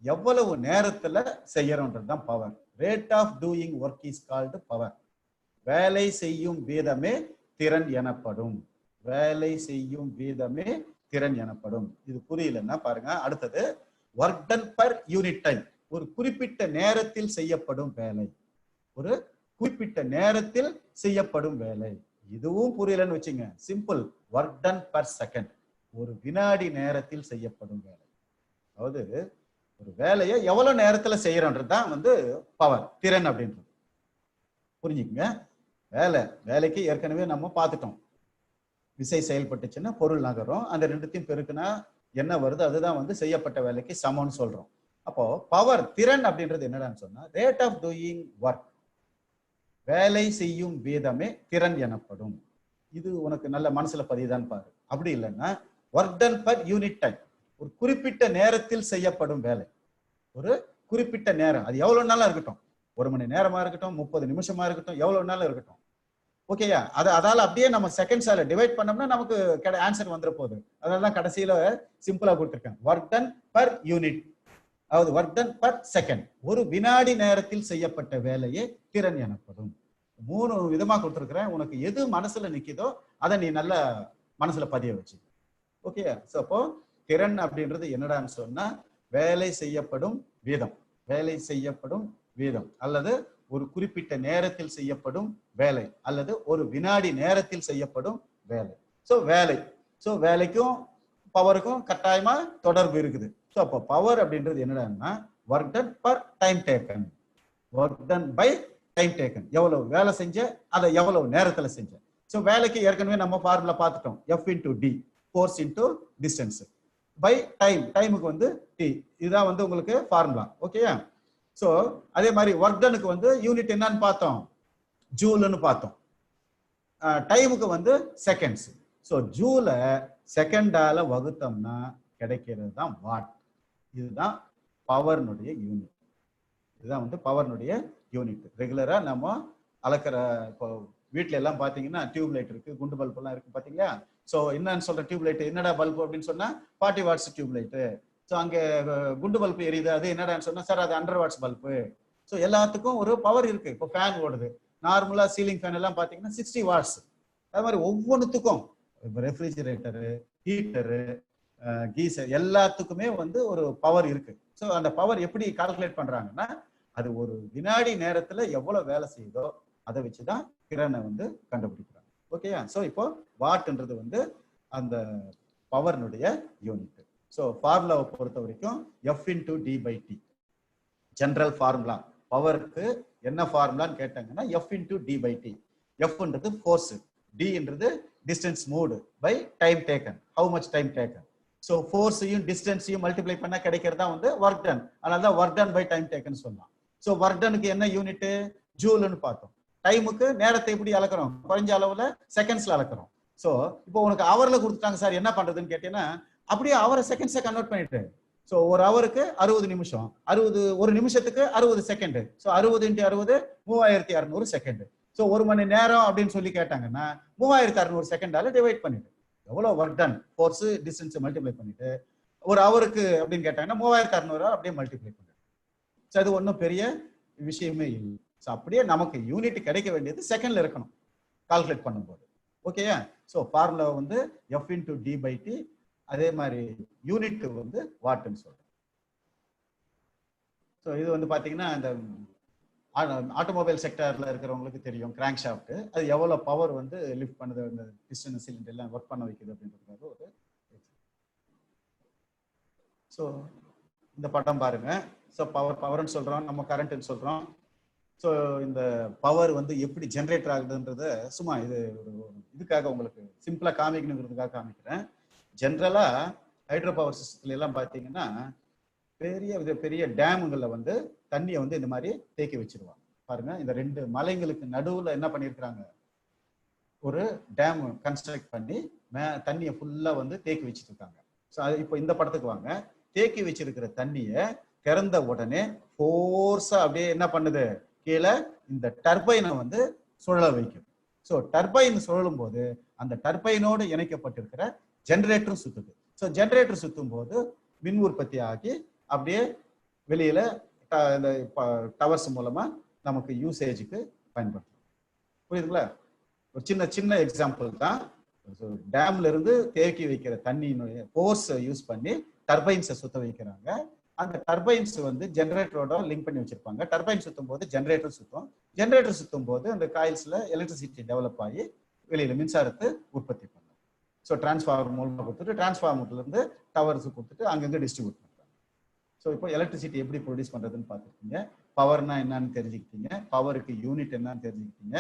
S1: எவ்வளவு நேரத்துல செய்யறோம்ன்றது தான் power. Rate of doing work is called power. வேலை செய்யும் வீதமே திறன் எனப்படும். வேலை செய்யும் வீதமே திறன் எனப்படும். இது புரியலன்னா பாருங்க. அடுத்தது work done per unit time. ஒரு குறிப்பிட்ட நேரத்தில் செய்யப்படும் வேலை. ஒரு குறிப்பிட்ட நேரத்தில் செய்யப்படும் வேலை. இதுவும் புரியலன்னு வச்சுங்க, simple. Work done per second, ஒரு வினாடி நேரத்தில் செய்யப்படும் வேலை. அதாவது ஒரு வேலையை எவ்வளவு நேரத்துல செய்யறோன்றது தான் வந்து பவர், திறன் அப்படின்றது. புரிஞ்சுக்குங்க. வேலைக்கு ஏற்கனவே நம்ம பார்த்துட்டோம். விசை செயல்பட்டுச்சுன்னா பொருள் நகரும், அந்த ரெண்டுத்தையும் பெருக்குனா என்ன வருது, அதுதான் வந்து செய்யப்பட்ட வேலைக்கு சமம்னு சொல்றோம். அப்போ பவர், திறன் அப்படின்றது என்னடான்னு சொன்னா ரேட் ஆஃப் டூயிங் ஒர்க், வேலை செய்யும் வீதமே திறன் எனப்படும். இது உனக்கு நல்ல மனசுல பதியுதான்னு பாரு. அப்படி இல்லைன்னா work done per unit time, ஒரு குறிப்பிட்ட நேரத்தில் செய்யப்படும் வேலை. ஒரு குறிப்பிட்ட நேரம், அது எவ்வளவு நாளா இருக்கட்டும், 1 மணி நேரமா இருக்கட்டும், 30 நிமிஷமா இருக்கட்டும், எவ்வளவு நாளும் இருக்கட்டும். ஓகேயா? அதால அப்படியே நம்ம செகண்ட்ஸால டிவைட் பண்ணோம்னா நமக்கு ஆன்சர் வந்துட போகுது. அதனாலதான் கடைசியில சிம்பிளா கொடுத்துருக்கேன், ஒர்க் டன் பர் யூனிட், அதாவது ஒர்க் டன் பர் செகண்ட், ஒரு வினாடி நேரத்தில் செய்யப்பட்ட வேலையே திறன் எனப்படும். 3 விதமா கொடுத்துருக்கிறேன். உனக்கு எது மனசுல நிக்குதோ அதை நீ நல்ல மனசுல பதிய வச்சு. ஓகே. சோ அப்போ திறன் அப்படின்றது என்னடான்னு சொன்னா வேலை செய்யப்படும் வீதம், அல்லது ஒரு குறிப்பிட்ட நேரத்தில் செய்யப்படும் வேலை, அல்லது ஒரு வினாடி நேரத்தில் செய்யப்படும் வேலை. சோ வேலைக்கும் பவருக்கும் கட்டாயமா தொடர்பு இருக்குது. சோ அப்போ பவர் அப்படின்றது என்னடான்னா work done per time taken, work done by time taken, எவ்வளவு வேலை செஞ்ச, அதை எவ்வளவு நேரத்துல செஞ்ச. சோ வேலைக்கு ஏற்கனவே நம்ம ஃபார்முலா பார்த்துட்டோம், F into D, force into distance, by டைமுக்கு வந்து T. இதுதான் வந்து உங்களுக்கு ஃபார்முலா. ஓகேயா? சோ அதே மாதிரி ஒர்க் டனுக்கு வந்து யூனிட் என்னன்னு பார்த்தோம், ஜூல்னு பார்த்தோம். டைமுக்கு வந்து செகண்ட்ஸ். சோ ஜூல செகண்டால வகுத்தோம்னா கிடைக்கிறது தான் வாட். இதுதான் பவர்னுடைய யூனிட். இதுதான் வந்து பவர்னுடைய யூனிட். ரெகுலரா நம்ம அளக்கிற, இப்போ வீட்டுல எல்லாம் பாத்தீங்கன்னா டியூப் லைட் இருக்கு, குண்டு பல்ப் எல்லாம் இருக்கு பாத்தீங்களா? சோ என்னன்னு சொல்ற டியூப் லைட், என்னடா பல்ப் அப்படின்னு சொன்னா 40 வாட்ஸ் டியூப் லைட். ஸோ அங்கே குண்டு பல்ப் எரியுது, அது என்னடான்னு சொன்னா சார் அது 100 வாட்ஸ் பல்பு. ஸோ எல்லாத்துக்கும் ஒரு பவர் இருக்கு. இப்போ ஃபேன் ஓடுது, நார்மலா சீலிங் ஃபேன் எல்லாம் பாத்தீங்கன்னா 60 வாட்ஸ். அது மாதிரி ஒவ்வொன்றுத்துக்கும், ரெஃப்ரிஜிரேட்டரு, ஹீட்டரு, கீசர், எல்லாத்துக்குமே வந்து ஒரு பவர் இருக்கு. ஸோ அந்த பவர் எப்படி கால்குலேட் பண்றாங்கன்னா அது ஒரு வினாடி நேரத்துல எவ்வளவு வேலை செய்யுதோ அதை வச்சுதான் திறனை வந்து கண்டுபிடிக்கிறாங்க. ஓகேயா? ஸோ இப்போ வாட்ன்றது வந்து அந்த பவர்னுடைய யூனிட். ஸோ ஃபார்முலாவை பொறுத்த வரைக்கும் F into D by T, general formula. பவருக்கு என்ன ஃபார்முலான்னு கேட்டாங்கன்னா F into D by T. Fன்றது ஃபோர்ஸ், Dன்றது distance moved by time taken, how much time taken. So ஃபோர்ஸையும் டிஸ்டன்ஸையும் மல்டிப்ளை பண்ணா கிடைக்கிறதா வந்து ஒர்க் டன். அதனால தான் work done by time taken சொல்லலாம். ஸோ ஒர்க் டனுக்கு என்ன யூனிட், ஜூல்னு பார்த்தோம். டைமுக்கு நேரத்தை எப்படி அளக்குறோம், குறைஞ்ச அளவுல செகண்ட்ஸ்ல அளக்குறோம். ஸோ இப்போ உனக்கு ஹவர்ல கொடுத்துட்டாங்க சார், என்ன பண்றதுன்னு கேட்டீங்கன்னா அப்படியே அவரை செகண்ட்ஸை கன்வெர்ட் பண்ணிட்டு, ஸோ ஒரு ஹவருக்கு 60 நிமிஷம், 60 ஒரு நிமிஷத்துக்கு 60 செகண்ட். So 60 × 60 3600 second. ஸோ 1 மணி நேரம் அப்படின்னு சொல்லி கேட்டாங்கன்னா 3600 செகண்டால டிவைட் பண்ணிட்டு எவ்வளவு work done, force distance multiply பண்ணிட்டு ஒரு ஹவருக்கு அப்படின்னு கேட்டாங்கன்னா 3600 அப்படியே மல்டிப்ளை பண்ணிட்டு. ஸோ அது ஒன்றும் பெரிய விஷயமே இல்லை. ஸோ அப்படியே நமக்கு யூனிட் கிடைக்க வேண்டியது செகண்ட்ல இருக்கணும் கால்குலேட் பண்ணும்போது. ஓகேயா? ஸோ ஃபார்முலா வந்து F into D by T, அதே மாதிரி யூனிட் வந்து வாட்னு சொல்றோம். ஸோ இது வந்து பாத்தீங்கன்னா இந்த ஆட்டோமொபைல் செக்டர்ல இருக்கிறவங்களுக்கு தெரியும், கிராங்க் ஷாஃப்ட் அது எவ்வளவு பவர் வந்து லிஃப்ட் பண்ணுது, இந்த பிஸ்டன் சிலிண்டர் எல்லாம் ஒர்க் பண்ண வைக்குது அப்படின்றதுக்காக ஒரு. ஸோ இந்த படம் பாருங்க. ஸோ பவர்னு சொல்றோம், நம்ம கரண்ட்னு சொல்றோம். ஸோ இந்த பவர் வந்து எப்படி ஜென்ரேட் ஆகுதுன்றத சும்மா இது ஒரு இதுக்காக உங்களுக்கு சிம்பிளா காமிக்கணுங்கிறதுக்காக காமிக்கிறேன். ஜென்ரலா ஹைட்ரோ பவர் சிஸ்டத்துல எல்லாம் பாத்தீங்கன்னா பெரிய டேமுங்கள்ல வந்து தண்ணியை வந்து இந்த மாதிரி தேக்கி வச்சிருவாங்க. பாருங்க, இந்த 2 மலைங்களுக்கு நடுவுல என்ன பண்ணிருக்கிறாங்க, ஒரு டேம் கன்ஸ்ட்ரக்ட் பண்ணி தண்ணியை ஃபுல்லா வந்து தேக்கி வச்சிட்டு இருக்காங்க. ஸோ இப்போ இந்த படத்துக்கு வாங்க. தேக்கி வச்சிருக்கிற தண்ணியை திறந்த உடனே ஃபோர்ஸா அப்படியே என்ன பண்ணுது, கீழே இந்த டர்பைனை வந்து சுழல வைக்கும். ஸோ டர்பைன் சுழலும் போது அந்த டர்பைனோடு இணைக்கப்பட்டிருக்கிற ஜெனரேட்டரும் சுத்துது. ஸோ ஜெனரேட்டர் சுத்தும் போது மின் உற்பத்தி ஆகி அப்படியே வெளியில இந்த டவர்ஸ் மூலமா நமக்கு யூசேஜுக்கு பயன்படுத்தும். புரியுதுங்களா? ஒரு சின்ன எக்ஸாம்பிள் தான். டேம்ல இருந்து தேக்கி வைக்கிற தண்ணியினுடைய ஃபோர்ஸ் யூஸ் பண்ணி டர்பைன்ஸை சுத்த வைக்கிறாங்க. அந்த டர்பைன்ஸ் வந்து ஜெனரேட்டரோட லிங்க் பண்ணி வச்சிருப்பாங்க. டர்பைன் சுத்தும் போது ஜெனரேட்டர் சுத்தும். ஜெனரேட்டர் சுத்தும் போது அந்த காயில்ஸ்ல எலக்ட்ரிசிட்டி டெவலப் ஆகி வெளியில மின்சாரத்தை உற்பத்தி பண்ணும். ஸோ டிரான்ஸ்ஃபார்மர் மூலமா கொடுத்துட்டு டிரான்ஸ்ஃபார்மர்ல இருந்து டவர்ஸ் கொடுத்துட்டு அங்கங்க டிஸ்ட்ரிபியூட் பண்றாங்க. ஸோ இப்போ எலக்ட்ரிசிட்டி எப்படி ப்ரொடியூஸ் பண்றதுன்னு பார்த்துருக்கீங்க. பவர்னா என்னன்னு தெரிஞ்சுக்கிட்டீங்க, பவருக்கு யூனிட் என்னன்னு தெரிஞ்சுக்கிட்டீங்க,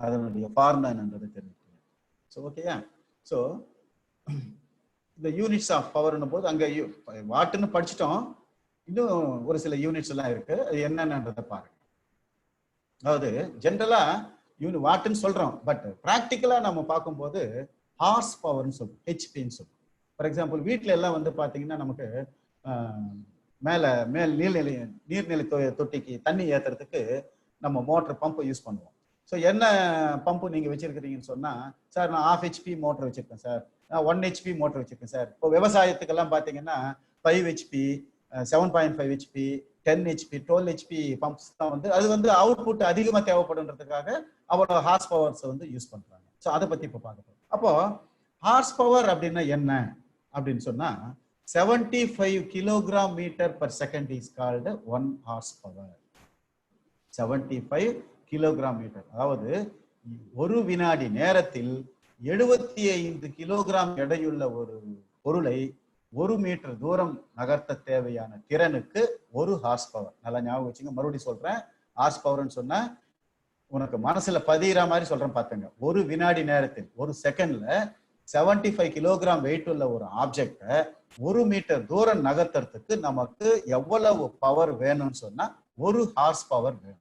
S1: அதனுடைய ஃபார்முலா என்னன்றதை தெரிஞ்சுக்கிட்டீங்க. ஸோ ஓகேயா. ஸோ இந்த யூனிட்ஸ் ஆஃப் பவர்னும் போது அங்கே வாட்டுன்னு படிச்சுட்டோம், இன்னும் ஒரு சில யூனிட்ஸ் எல்லாம் இருக்கு, அது என்னென்னன்றதை பாருங்க. அதாவது ஜென்ரலா வாட்டுன்னு சொல்றோம், பட் ப்ராக்டிக்கலா நம்ம பார்க்கும்போது ஹார்ஸ் பவர்னு சொல்றோம், ஹெச்பின்னு சொல்றோம். ஃபார் எக்ஸாம்பிள் வீட்டில எல்லாம் வந்து பாத்தீங்கன்னா நமக்கு மேல் நீர்நிலை தொட்டிக்கு தண்ணி ஏத்துறதுக்கு நம்ம மோட்டர் பம்பை யூஸ் பண்ணுவோம். ஸோ என்ன பம்பு நீங்க வச்சிருக்கிறீங்கன்னு சொன்னா, சார் நான் 1/2 HP மோட்டர் வச்சிருக்கேன் சார், நான் 1 HP மோட்டர் வச்சிருக்கேன் சார். இப்போ விவசாயத்துக்கெல்லாம் பாத்தீங்கன்னா 5 HP, 7.5 HP, 10 HP, 12 HP bumps தான் வந்து அது வந்து அவுட்புட் அதிகமா தேவைப்படுன்றதுக்காக அவ்வளோ ஹார்ஸ் பவர்ஸ் வந்து யூஸ் பண்றாங்க. ஸோ அதை பத்தி இப்போ பார்க்க போறோம். அப்போ ஹார்ஸ் பவர் அப்படின்னா என்ன அப்படின்னு சொன்னா 75 kilogram meter per second is called 1 horsepower. 75 kilogram meter, அதாவது ஒரு வினாடி நேரத்தில் 75 கிலோகிராம் எடையுள்ள ஒரு பொருளை 1 மீட்டர் தூரம் நகர்த்த தேவையான திறனுக்கு 1 ஹார்ஸ் பவர். நல்லா ஞாபகம் வச்சுங்க, மறுபடியும் சொல்றேன். ஹார்ஸ் பவர்னு சொன்னா உனக்கு மனசுல பதிகிற மாதிரி சொல்றேன் பாத்துங்க. ஒரு வினாடி நேரத்தில், ஒரு செகண்ட்ல 75 கிலோகிராம் வெயிட் உள்ள ஒரு ஆப்ஜெக்டை 1 மீட்டர் தூரம் நகர்த்துறதுக்கு நமக்கு எவ்வளவு பவர் வேணும்னு சொன்னா 1 ஹார்ஸ் பவர் வேணும்.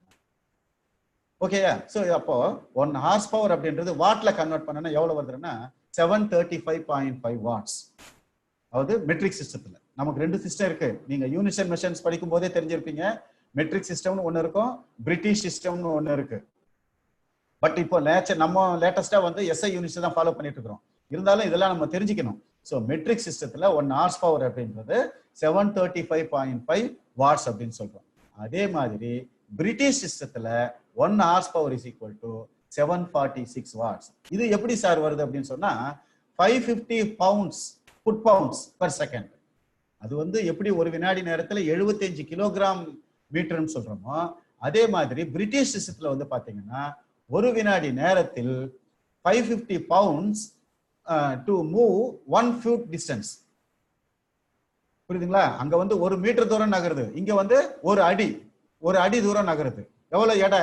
S1: ஓகேயா. சோ அப்போ 1 ஹார்ஸ் பவர் அப்படின்றது வாட்ல கன்வெர்ட் பண்ணனா எவ்வளவு வருதுன்னா 735.5 வாட்ஸ். அதாவது மெட்ரிக் சிஸ்டத்துல நமக்கு 2 சிஸ்டம் இருக்கு. நீங்க யூனிட்ஸ் அண்ட் மெஷர்ஸ் படிக்கும் போதே தெரிஞ்சிருப்பீங்க. மெட்ரிக் சிஸ்டம்னு ஒன்னு இருக்கும், பிரிட்டிஷ் சிஸ்டம்னு ஒன்னு இருக்கு. பட் இப்போ நம்ம லேட்டஸ்டா வந்து SI யூனிட்ஸ் தான் ஃபாலோ பண்ணிட்டு இருக்கிறோம். இருந்தாலும் இதெல்லாம் நம்ம தெரிஞ்சுக்கணும். ஸோ மெட்ரிக் சிஸ்டத்துல 1 ஹார்ஸ் பவர் அப்படின்றது 735.5 வாட்ஸ் அப்படின்னு சொல்றோம். அதே மாதிரி பிரிட்டிஷ் சிஸ்டத்துல 1 horse power is equal to 746 watts. இது எப்படி சார் வருது அப்படின்னு சொன்னா 550 pounds foot pounds per second. அது வந்து எப்படி ஒரு வினாடி நேரத்துல 75 கிலோகிராம் மீட்டர்னு சொல்றோமோ, அதே மாதிரி பிரிட்டிஷ் சிஸ்டத்துல வந்து பாத்தீங்கன்னா ஒரு வினாடி நேரத்தில் 550 pounds to move 1 food distance. புரியுதுங்களா? அங்க வந்து 1 மீட்டர் தூரம் நகருது, இங்க வந்து ஒரு அடி தூரம் நகருது. எவ்வளவு எடை?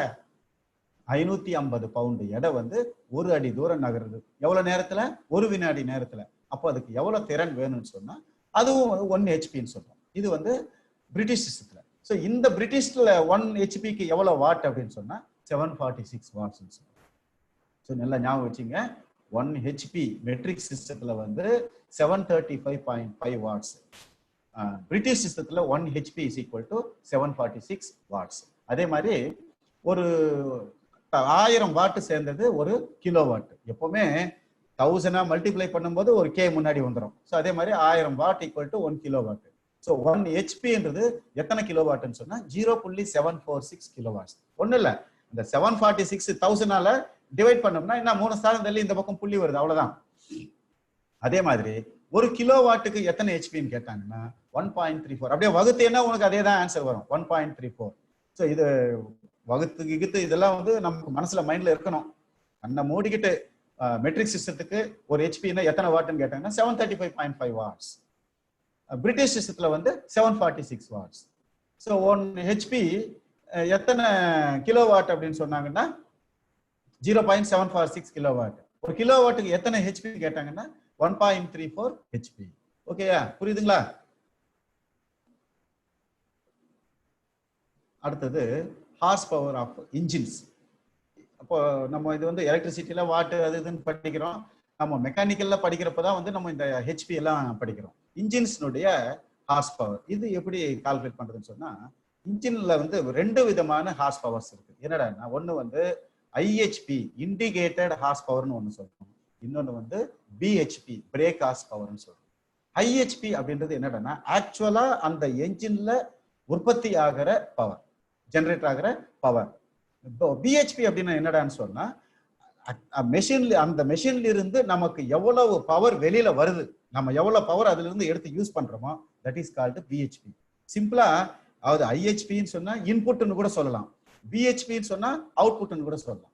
S1: 550 பவுண்டு எடை வந்து 1 அடி தூரம் நகருது. எவ்வளவு நேரத்துல? ஒரு வினாடி நேரத்துல. அப்போ அதுக்கு எவ்வளவு திறன் வேணும்னு சொன்னா அதுவும் 1 ஹெச்பின்னு சொல்றோம். இது வந்து பிரிட்டிஷ் சிஸ்டத்துல. ஸோ இந்த பிரிட்டிஷ்ல 1 ஹெச்பிக்கு எவ்வளவு வாட் அப்படின்னு சொன்னா 746 வாட்ஸ். ஸோ நல்லா ஞாபகம் வச்சுங்க, 1 ஹெச்பி மெட்ரிக் சிஸ்டத்துல வந்து 735.5 வாட்ஸ். பிரிட்டிஷ் சிஸ்டத்துல 1 HP is equal to 746 watts. அதே மாதிரி ஒரு 1000 வாட் சேர்ந்தது ஒரு கிலோ வாட். எப்பவுமே 1000 மல்டிப்ளை பண்ணும்போது ஒரு கே முன்னாடி வந்துடும். ஸோ அதே மாதிரி 1000 what equal to 1 kilo watt. So 1 ஹெச்பின்றது எத்தனை கிலோ வாட்னு சொன்னா 0.746 கிலோ வாட்ஸ். ஒன்றும் இல்லை, இந்த 746 1000ஆல டிவைட் பண்ணோம்னா என்ன 3 ஸ்தானம் தள்ளி இந்த பக்கம் புள்ளி வருது, அவ்வளவுதான். அதே மாதிரி ஒரு கிலோ வாட்டுக்கு எத்தனை ஹெச்பின்னு கேட்டாங்கன்னா 1.34. அப்படியே வகுத்தேன்னா உனக்கு அதே தான் ஆன்சர் வரும், 1.34. ஸோ இது வகுத்து இதெல்லாம் வந்து நமக்கு மனசுல மைண்ட்ல இருக்கணும். கண்ணை மூடிக்கிட்டு மெட்ரிக் சிஸ்டத்துக்கு ஒரு ஹெச்பின்னா எத்தனை வாட்னு கேட்டாங்கன்னா 735.5 வாட்ஸ். பிரிட்டிஷ் சிஸ்டத்துல வந்து 746 வாட்ஸ். ஸோ 1 ஹெச்பி எத்தனை கிலோ வாட் அப்படின்னு சொன்னாங்கன்னா 0.746 கிலோ வாட். ஒரு கிலோ வாட்டுக்கு எத்தனை ஹெச்பி கேட்டாங்கன்னா 1.34 ஹெச்பி. ஓகேயா, புரியுதுங்களா? அடுத்தது ஹார்ஸ் பவர் ஆஃப் இன்ஜின்ஸ். அப்போ நம்ம இது வந்து எலக்ட்ரிசிட்டியில வாட்டு அது இதுன்னு படிக்கிறோம். நம்ம மெக்கானிக்கல்ல படிக்கிறப்பதான் வந்து நம்ம இந்த ஹெச்பி எல்லாம் படிக்கிறோம். இன்ஜின்ஸ்னுடைய ஹார்ஸ் பவர் இது எப்படி கால்குலேட் பண்றதுன்னு சொன்னா, இன்ஜின்ல வந்து 2 விதமான ஹார்ஸ் பவர்ஸ் இருக்கு. என்னடா, ஒண்ணு வந்து ஐஹெச்பி இண்டிகேட்டட் ஹார்ஸ் பவர்னு ஒண்ணு சொல்றோம், இன்னொன்னு வந்து பிஹெச்பி பிரேக் ஹார்ஸ் பவர்னு சொல்றோம். ஐஹெச்பி அப்படின்றது என்னடா, ஆக்சுவலா அந்த என்ஜின்ல உற்பத்தி ஆகிற பவர், ஜெனரேட் ஆகிற பவர். இப்போ பிஹெச்பி அப்படின்னா என்னடான்னு சொன்னா மெஷின்ல, அந்த மெஷின்ல இருந்து நமக்கு எவ்வளவு பவர் வெளியில வருது, நம்ம எவ்வளவு பவர் அதுல இருந்து எடுத்து யூஸ் பண்றோமோ, தட் இஸ் கால்டு பிஹெச்பி. சிம்பிளா அதாவது ஐஹெச்பின்னு சொன்னா இன்புட்னு கூட சொல்லலாம், பிஹெச்பின்னு சொன்னா அவுட்புட்னு கூட சொல்லலாம்.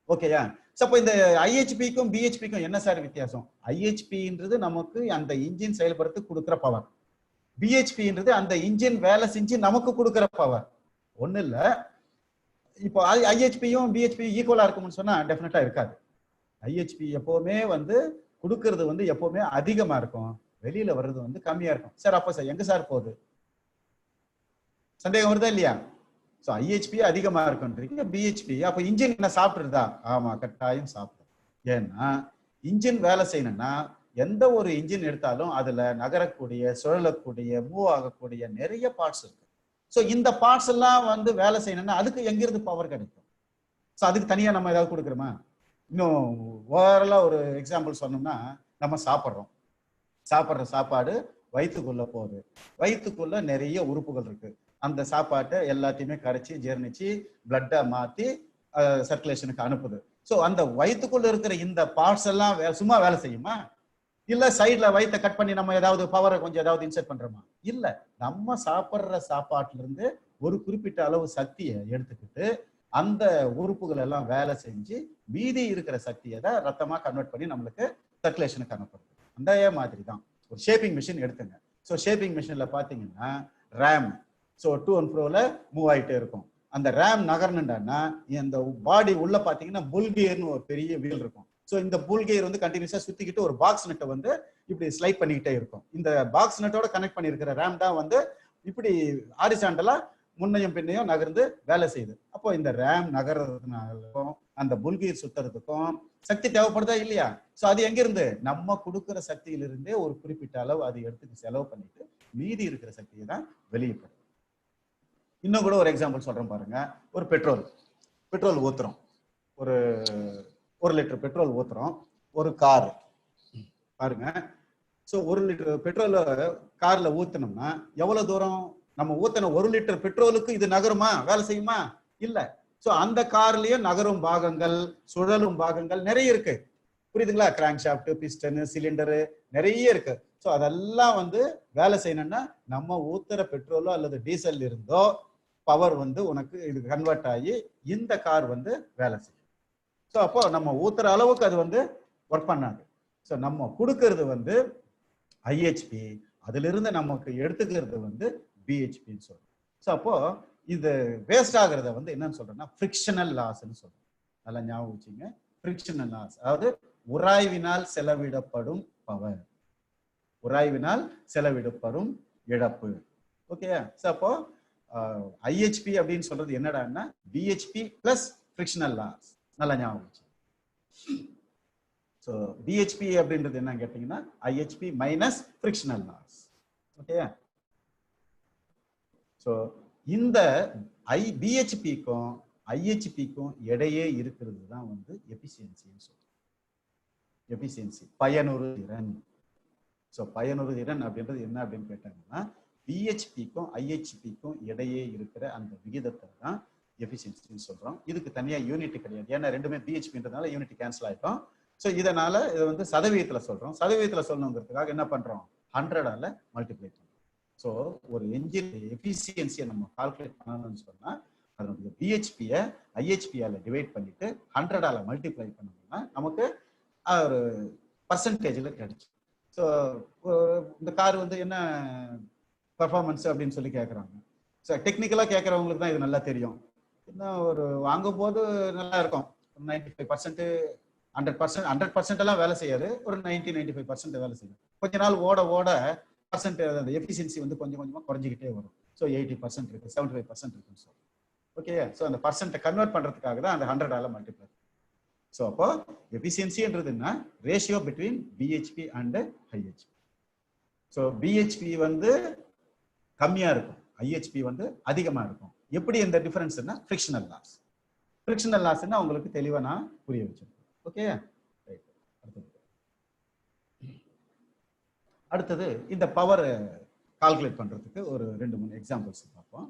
S1: ஓகேயா? அப்போ இந்த ஐஹெச்பிக்கும் பிஹெச்பிக்கும் என்ன சார் வித்தியாசம்? ஐஹெச்பின்றது நமக்கு அந்த இன்ஜின் செயல்படுத்த கொடுக்குற பவர், பிஹெச்பின்றது அந்த இன்ஜின் வேலை செஞ்சு நமக்கு கொடுக்குற பவர். ஒண்ணு இல்ல, இப்போ ஐஹெச்பியும் பிஹெச்பியும் ஈக்குவலா இருக்கும்னு சொன்னா டெஃபினட்டா இருக்காது. ஐஹெச்பி எப்பவுமே வந்து கொடுக்கறது வந்து எப்பவுமே அதிகமா இருக்கும், வெளியில வர்றது வந்து கம்மியா இருக்கும். சார் அப்ப சார் எங்க சார் போகுது? சந்தேகம் வருதா இல்லையா? ஸோ ஐஹெச்பி அதிகமா இருக்குன்றீங்க, பிஹெச்பி அப்ப இன்ஜின் என்ன சாப்பிட்டுருதா? ஆமா, கட்டாயம் சாப்பிடும். ஏன்னா இன்ஜின் வேலை செய்யணும்னா எந்த ஒரு இன்ஜின் எடுத்தாலும் அதுல நகரக்கூடிய, சுழலக்கூடிய, மூவ் ஆகக்கூடிய நிறைய பார்ட்ஸ் இருக்கு. ஸோ இந்த பார்ட்ஸ் எல்லாம் வந்து வேலை செய்யணும்னா அதுக்கு எங்கிருந்து பவர் கிடைக்கும்? ஸோ அதுக்கு தனியா நம்ம ஏதாவது கொடுக்குறோமா? இன்னும் ஓவரலா ஒரு எக்ஸாம்பிள் சொன்னோம்னா, நம்ம சாப்பிட்ற சாப்பாடு வயிற்றுக்குள்ள போகுது, வயிற்றுக்குள்ள நிறைய உறுப்புகள் இருக்கு. அந்த சாப்பாட்டை எல்லாத்தையுமே கரைச்சி ஜீரணிச்சு பிளட்டை மாத்தி சர்க்குலேஷனுக்கு அனுப்புது. ஸோ அந்த வயிற்றுக்குள்ள இருக்கிற இந்த பார்ட்ஸ் எல்லாம் சும்மா வேலை செய்யுமா? இல்ல சைட்ல வயிற்றை கட் பண்ணி நம்ம ஏதாவது பவரை கொஞ்சம் ஏதாவது இன்செர்ட் பண்றோமா? இல்ல, நம்ம சாப்பிட்ற சாப்பாட்டுல இருந்து ஒரு குறிப்பிட்ட அளவு சக்தியை எடுத்துக்கிட்டு அந்த உறுப்புகள் எல்லாம் வேலை செஞ்சு மீதி இருக்கிற சக்தியை தான் ரத்தமா கன்வெர்ட் பண்ணி நம்மளுக்கு சர்க்குலேஷனுக்கு அனுப்புறது. அந்த மாதிரி தான் ஒரு ஷேப்பிங் மிஷின் எடுத்துங்க. ஸோ ஷேப்பிங் மிஷின்ல பாத்தீங்கன்னா ரேம், ஸோ டூ அண்ட் ஃப்ரோல மூவ் ஆகிட்டே இருக்கும். அந்த ரேம் நகரணுண்டான்னா இந்த பாடி உள்ள பாத்தீங்கன்னா புல்கியர்னு ஒரு பெரிய வீல் இருக்கும். ஸோ இந்த புல்கியர் வந்து கண்டினியூஸா சுத்திக்கிட்டு ஒரு பாக்ஸ் நெட்டை வந்து இப்படி ஸ்லைட் பண்ணிக்கிட்டே இருக்கும். இந்த பாக்ஸ் நெட்டோட கனெக்ட் பண்ணியிருக்கிற ரேம் தான் வந்து இப்படி ஹாரிசாண்டலா முன்னையும் பின்னையும் நகர்ந்து வேலை செய்யுது. அப்போ இந்த ரேம் நகர்றதுனாலும் அந்த புல்கியர் சுத்துறதுக்கும் சக்தி தேவைப்படுதா இல்லையா? ஸோ அது எங்கிருந்து? நம்ம கொடுக்குற சக்தியிலிருந்தே ஒரு குறிப்பிட்ட அளவு அது எடுத்துக்கு செலவு பண்ணிட்டு மீதி இருக்கிற சக்தியை தான் வெளியிடும். இன்னும் கூட ஒரு எக்ஸாம்பிள் சொல்றேன் பாருங்க. ஒரு பெட்ரோல் ஊத்துறோம், ஒரு லிட்டர் பெட்ரோல் ஊத்துறோம் ஒரு கார் பாருங்க. ஸோ 1 லிட்டர் பெட்ரோல் கார்ல ஊத்தணும்னா எவ்வளவு தூரம்? நம்ம ஊத்தின 1 லிட்டர் பெட்ரோலுக்கு இது நகருமா, வேலை செய்யுமா? இல்ல. ஸோ அந்த கார்லயும் நகரும் பாகங்கள், சுழலும் பாகங்கள் நிறைய இருக்கு, புரியுதுங்களா? கிராங்க் ஷாஃப்ட், பிஸ்டன், சிலிண்டரு நிறைய இருக்கு. ஸோ அதெல்லாம் வந்து வேலை செய்யணும்னா நம்ம ஊத்துற பெட்ரோலோ அல்லது டீசல் இருந்தோ பவர் வந்து உனக்கு இது கன்வெர்ட் ஆகி இந்த கார் வந்து வேலை செய்யும். ஸோ அப்போ நம்ம ஊத்துற அளவுக்கு அது வந்து ஒர்க் பண்ணாது. ஸோ நம்ம கொடுக்கறது வந்து ஐஹெச்பி, அதுல இருந்து நமக்கு எடுத்துக்கிறது வந்து பிஹெச்பின்னு சொல்றோம். ஸோ அப்போ இது வேஸ்ட் ஆகுறத வந்து என்னன்னு சொல்றோம்னா ஃப்ரிக்ஷனல் லாஸ்ன்னு சொல்றோம். நல்லா ஞாபகம் வச்சுங்க, ஃப்ரிக்ஷனல் லாஸ், அதாவது உராய்வினால் செலவிடப்படும் பவர், உராய்வினால் செலவிடப்படும் இழப்பு. ஓகே. ஸோ அப்போ ஐஹெச்பி அப்படின்னு சொல்றது என்னடான்னா பிஹெச்பி பிளஸ் ஃப்ரிக்ஷனல் லாஸ். நல்லா ஞாபகம் வச்சு. ஸோ பிஹெச்பி அப்படின்றது என்ன கேட்டீங்கன்னா IHP minus frictional loss. Okay. So இந்த பிஹெச்பிக்கும் ஐஹெச்பிக்கும் இடையே இருக்கிறது தான் வந்து எஃபிஷியன்சின்னு சொல்றோம். எஃபிஷியன்சி, பயனுறு திறன். ஸோ பயனுறு திறன் அப்படின்றது என்ன அப்படின்னு கேட்டாங்கன்னா பிஹெச்பிக்கும் ஐஹெச்பிக்கும் இடையே இருக்கிற அந்த விகிதத்தை தான் எஃபிஷியன்சின்னு சொல்றோம். இதுக்கு தனியா யூனிட் கிடையாது, ஏன்னா ரெண்டுமே பிஹெச்பின்றதுனால யூனிட் கேன்சல் ஆயிட்டோம். ஸோ இதனால இதை வந்து சதவீதத்தில் சொல்றோம். சதவீதத்தில் சொல்லணுங்கிறதுக்காக என்ன பண்றோம், 100ஆல மல்டிப்ளை பண்றோம். ஸோ ஒரு என்ஜின் எஃபிஷியன்சியை நம்ம கால்குலேட் பண்ணணும்னு சொன்னா அதனுடைய பிஹெச்பியை ஐஹெச்பியால டிவைட் பண்ணிட்டு 100ஆல மல்டிப்ளை பண்ணோம்னா நமக்கு ஒரு பர்சன்டேஜில் கிடைச்சு. ஸோ இந்த கார் வந்து என்ன பர்ஃபார்மன்ஸ் அப்படின்னு சொல்லி கேட்குறாங்க. ஸோ டெக்னிக்கலாக கேட்குறவங்களுக்கு தான் இது நல்லா தெரியும். இன்னும் ஒரு வாங்கும் போது நல்லா இருக்கும், 95%, 100% எல்லாம் வேலை செய்யாது, ஒரு 90-95% வேலை செய்யும். கொஞ்ச நாள் ஓட ஓட பர்சன்டேஜ் அந்த எஃபிஷியன்சி வந்து கொஞ்சம் கொஞ்சமாக குறைஞ்சிக்கிட்டே வரும். ஸோ 80% இருக்கு, 75% இருக்குன்னு சொல்லுவோம். ஓகே. ஸோ அந்த பர்சன்ட்டை கன்வெர்ட் பண்ணுறதுக்காக தான் அந்த 100ஆல மல்டிப்ளை. ஸோ அப்போ எஃபிஷியன்சின்றதுன்னா ratio between BHP and IHP. So BHP வந்து கம்மியா இருக்கும், ஐஹெச்பி வந்து அதிகமா இருக்கும். எப்படி இந்த டிஃபரன்ஸ்னா ஃப்ரிக்ஷனல் லாஸ். ஃப்ரிக்ஷனல் லாஸ்ன்னா உங்களுக்கு தெளிவா நான் புரிய வச்சிருக்கேன். ஓகே. அடுத்தது இந்த பவர் கால்குலேட் பண்றதுக்கு ஒரு 2-3 எக்ஸாம்பிள்ஸ் பார்ப்போம்.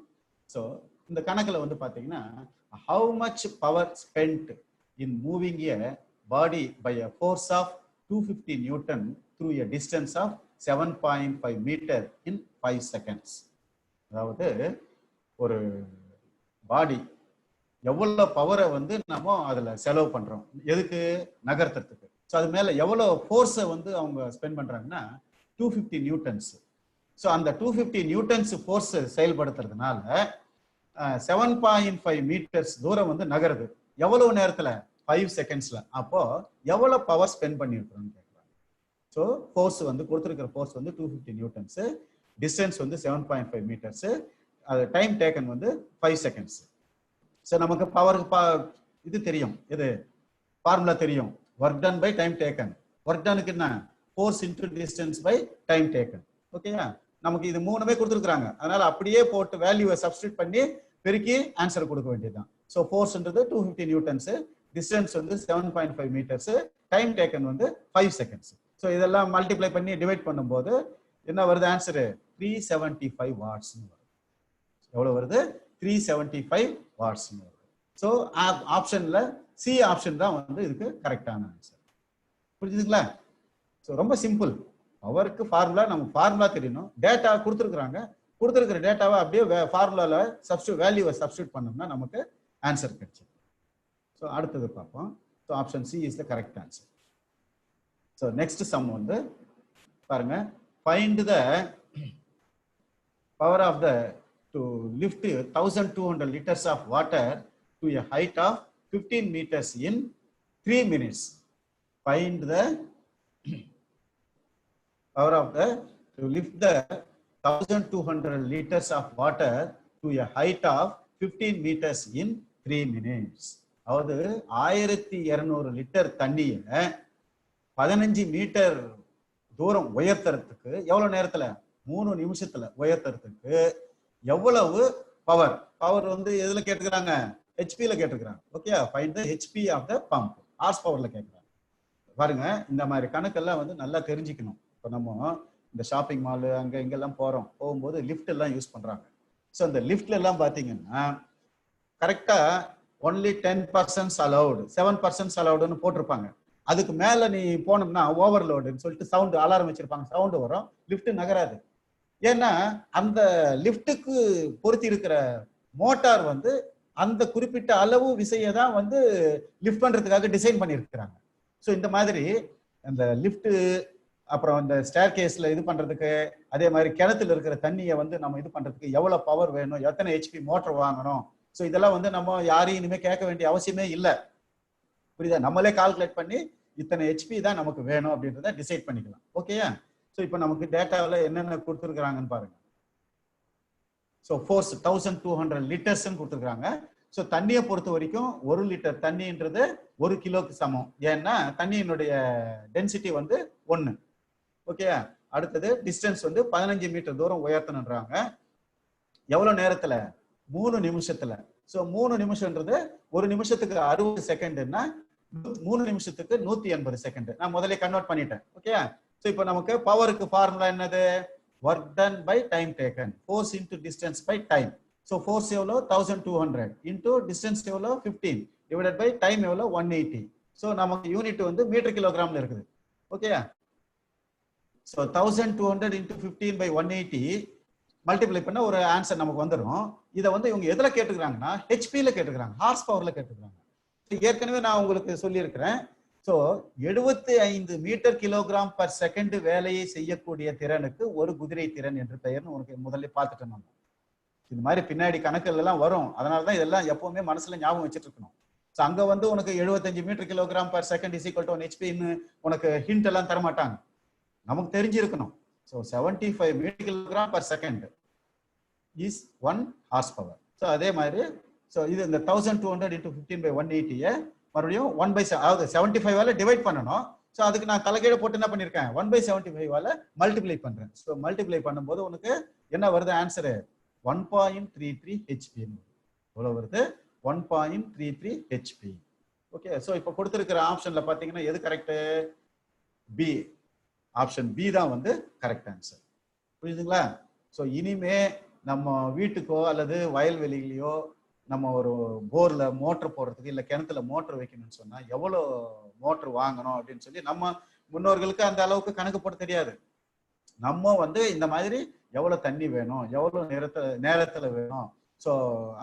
S1: ஸோ இந்த கணக்கில் வந்து பார்த்தீங்கன்னா how much power spent in moving a body by a force of 250 Newton through a distance of 7.5 meter in 5 seconds. அதாவது ஒரு பாடி எவ்வளவு பவரை வந்து நம்ம அதுல செலவு பண்றோம், எதுக்கு நகர்த்துறதுக்கு. ஸோ அது மேல எவ்வளவு ஃபோர்ஸை வந்து அவங்க ஸ்பெண்ட் பண்றாங்கன்னா 250 நியூட்டன்ஸ். ஸோ அந்த 250 நியூட்டன்ஸ் ஃபோர்ஸ் செயல்படுத்துறதுனால 7.5 மீட்டர்ஸ் தூரம் வந்து நகருது. எவ்வளவு நேரத்துல? 5 செகண்ட்ஸ்ல. அப்போ எவ்வளவு பவர் ஸ்பெண்ட் பண்ணிருக்கிறோம்னு கேட்குறாங்க. ஸோ ஃபோர்ஸ் வந்து கொடுத்துருக்கிற ஃபோர்ஸ் வந்து 250 நியூட்டன்ஸ், டிஸ்டன்ஸ் வந்து 7.5 மீட்டர்ஸ், அது டைம் டேக்கன் வந்து 5 செகண்ட்ஸ். ஸோ நமக்கு பவருக்கு இது தெரியும், இது ஃபார்முலா தெரியும், work done by time taken. Work டனுக்கு என்ன? Force into distance by time taken. ஓகேயா? நமக்கு இது மூணுமே கொடுத்துருக்காங்க, அதனால அப்படியே போட்டு வேல்யூவை சப்ஸ்டியூட் பண்ணி பெருக்கி ஆன்சர் கொடுக்க வேண்டியதுதான். ஸோ ஃபோர்ஸ்ன்றது 250 நியூட்டன்ஸ், டிஸ்டன்ஸ் வந்து 7.5 மீட்டர்ஸ், டைம் டேக்கன் வந்து 5 செகண்ட்ஸ். ஸோ இதெல்லாம் மல்டிப்ளை பண்ணி டிவைட் பண்ணும்போது என்ன வருது ஆன்சரு? 375 வாட்ஸ் வருது. எவ்வளவு வருது? 375 வாட்ஸ் வருது. ஸோ ஆப்ஷன்ல சி ஆப்ஷன் தான் வந்து இதுக்கு கரெக்டான ஆன்சர். புரிஞ்சுதுங்களா? ஸோ ரொம்ப சிம்பிள். பவருக்கு ஃபார்முலா, நம்ம ஃபார்முலா தெரியணும், டேட்டா கொடுத்துருக்குறாங்க, கொடுத்துருக்கிற டேட்டாவை அப்படியே ஃபார்முலால வேல்யூவை சப்ஸ்டியூட் பண்ணோம்னா நமக்கு ஆன்சர் கிடைச்சிடும். ஸோ அடுத்தது பார்ப்போம். So option C is the correct answer. So next sum வந்து பாருங்க, find the power of the to lift 1200 liters of water to a height of 15 meters in 3 minutes. Find the power of the to lift the 1200 liters of water to a height of 15 meters in 3 minutes. அதாவது 1200 litre தண்ணியை 15 metre தூரம் உயர்த்துறதுக்கு எவ்வளவு நேரத்துல? 3 நிமிஷத்துல உயர்த்துறதுக்கு எவ்வளவு power? Power வந்து எதுல கேட்டுக்கிறாங்க? ஹெச்பில கேட்டுக்கிறாங்க. Okay, find the HP of the pump. Horse பவர்ல கேட்கிறாங்க. பாருங்க, இந்த மாதிரி கணக்கெல்லாம் வந்து நல்லா தெரிஞ்சுக்கணும். இப்போ நம்ம இந்த ஷாப்பிங் மாலு அங்க இங்கெல்லாம் போகும்போது லிஃப்ட் எல்லாம் யூஸ் பண்றாங்க. ஸோ அந்த லிஃப்ட்ல எல்லாம் பாத்தீங்கன்னா கரெக்டா ஒன்லி 10% அலவுடு, 7% அலவுடுன்னு போட்டிருப்பாங்க. அதுக்கு மேல நீ போனோம்னா ஓவர்லோடுன்னு சொல்லிட்டு சவுண்ட் அலாரம் வச்சிருப்பாங்க, சவுண்டு வரும், லிஃப்ட் நகராது. ஏன்னா அந்த லிஃப்ட்டுக்கு பொருத்தி இருக்கிற மோட்டார் வந்து அந்த குறிப்பிட்ட அளவு விசையை தான் வந்து லிஃப்ட் பண்றதுக்காக டிசைன் பண்ணியிருக்கிறாங்க. ஸோ இந்த மாதிரி அந்த லிஃப்ட், அப்புறம் இந்த ஸ்டேர் கேஸ்ல இது பண்றதுக்கு, அதே மாதிரி கிணத்துல இருக்கிற தண்ணியை வந்து நம்ம இது பண்றதுக்கு எவ்வளவு பவர் வேணும், எத்தனை ஹெச்பி மோட்டர் வாங்கணும், ஸோ இதெல்லாம் வந்து நம்ம யாரையும் இனிமே கேட்க வேண்டிய அவசியமே இல்லை. புரியுதா? நம்மளே கால்குலேட் பண்ணி இத்தனை ஹெச்பி தான் நமக்கு வேணும் அப்படின்றத டிசைட் பண்ணிக்கலாம். ஓகேயா? ஸோ இப்போ நமக்கு டேட்டாவில் என்னென்ன கொடுத்துருக்குறாங்கன்னு பாருங்க. ஸோ ஃபோர்ஸ் 1200 லிட்டர்ஸ்ன்னு கொடுத்துருக்காங்க. ஸோ தண்ணியை பொறுத்த வரைக்கும் 1 லிட்டர் தண்ணின்றது 1 கிலோக்கு சமம். ஏன்னா தண்ணியினுடைய டென்சிட்டி வந்து 1. ஓகே, அடுத்தது டிஸ்டன்ஸ் வந்து 15 மீட்டர் தூரம் உயர்த்தணுன்றாங்க. எவ்வளவு நேரத்துல? 3 நிமிஷத்துல. ஸோ 3 நிமிஷம்ன்றது 1 நிமிஷத்துக்கு 60 செகண்ட்னா 3 நிமிஷத்துக்கு 180 செகண்ட். நான் முதல்ல கன்வெர்ட் பண்ணிட்டேன். ஓகே, ஸோ இப்போ நமக்கு பவருக்கு ஃபார்முலா என்னது? Work done by time taken, force into distance by time. So force எவ்வளோ? 1200 இன்டூ டிஸ்டன்ஸ் எவ்வளோ? 15 டிவைடட் பை டைம் எவ்வளோ? 180. ஸோ நமக்கு யூனிட் வந்து மீட்டர் கிலோகிராம்ல இருக்குது. Okay, so 1200 into 15 by 180 multiply பண்ண ஒரு ஆன்சர் நமக்கு வந்துடும். இதை வந்து இவங்க எதுல கேட்டுக்கிறாங்கன்னா ஹெச்பியில கேட்டுக்கிறாங்க, ஹார்ஸ் பவர்ல கேட்டுக்கிறாங்க. ஏற்கனவே நான் உங்களுக்கு சொல்லியிருக்கிறேன். So 75 metre kilogram per second வேலையை செய்யக்கூடிய திறனுக்கு ஒரு குதிரை திறன் என்று பெயர்னு உனக்கு முதல்ல பார்த்துட்டோம். நம்ம இது மாதிரி பின்னாடி கணக்குகள் எல்லாம் வரும், அதனாலதான் இதெல்லாம் எப்பவுமே மனசுல ஞாபகம் வச்சுட்டு இருக்கணும். ஸோ அங்க வந்து உனக்கு 75 metre kilogram per second is equal to 1 ஹெச்பின்னு உனக்கு ஹிண்ட் எல்லாம் தரமாட்டாங்க, நமக்கு தெரிஞ்சிருக்கணும். So 75 metre kilogram per second is 1 horse power. So அதே மாதிரி ஸோ இது இந்த 1200 இன்டூ 15 பை 180 மறுபடியும் 1/7, அதாவது 75 டிவைட் பண்ணணும். ஸோ அதுக்கு நான் தலைகீழ போட்டு என்ன பண்ணிருக்கேன்? 1/75 மல்டிப்ளை பண்றேன். ஸோ மல்டிப்ளை பண்ணும்போது உனக்கு என்ன வருது ஆன்சரு? 1.33 ஹெச்பி. எவ்வளவு வருது? 1.33 ஹெச்பி. ஓகே, ஸோ இப்போ கொடுத்துருக்கிற ஆப்ஷன்ல பாத்தீங்கன்னா எது கரெக்ட்? பி, ஆப்ஷன் பி தான் வந்து கரெக்ட் ஆன்சர். புரியுதுங்களா? ஸோ இனிமே நம்ம வீட்டுக்கோ அல்லது வயல்வெளியிலையோ நம்ம ஒரு போர்ல மோட்டர் போடுறதுக்கு இல்லை கிணத்துல மோட்டர் வைக்கணும்னு சொன்னா எவ்வளோ மோட்டர் வாங்கணும் அப்படின்னு சொல்லி நம்ம முன்னோர்களுக்கு அந்த அளவுக்கு கணக்கு போட தெரியாது. நம்ம வந்து இந்த மாதிரி எவ்வளவு தண்ணி வேணும், எவ்வளவு நேரத்துல வேணும், ஸோ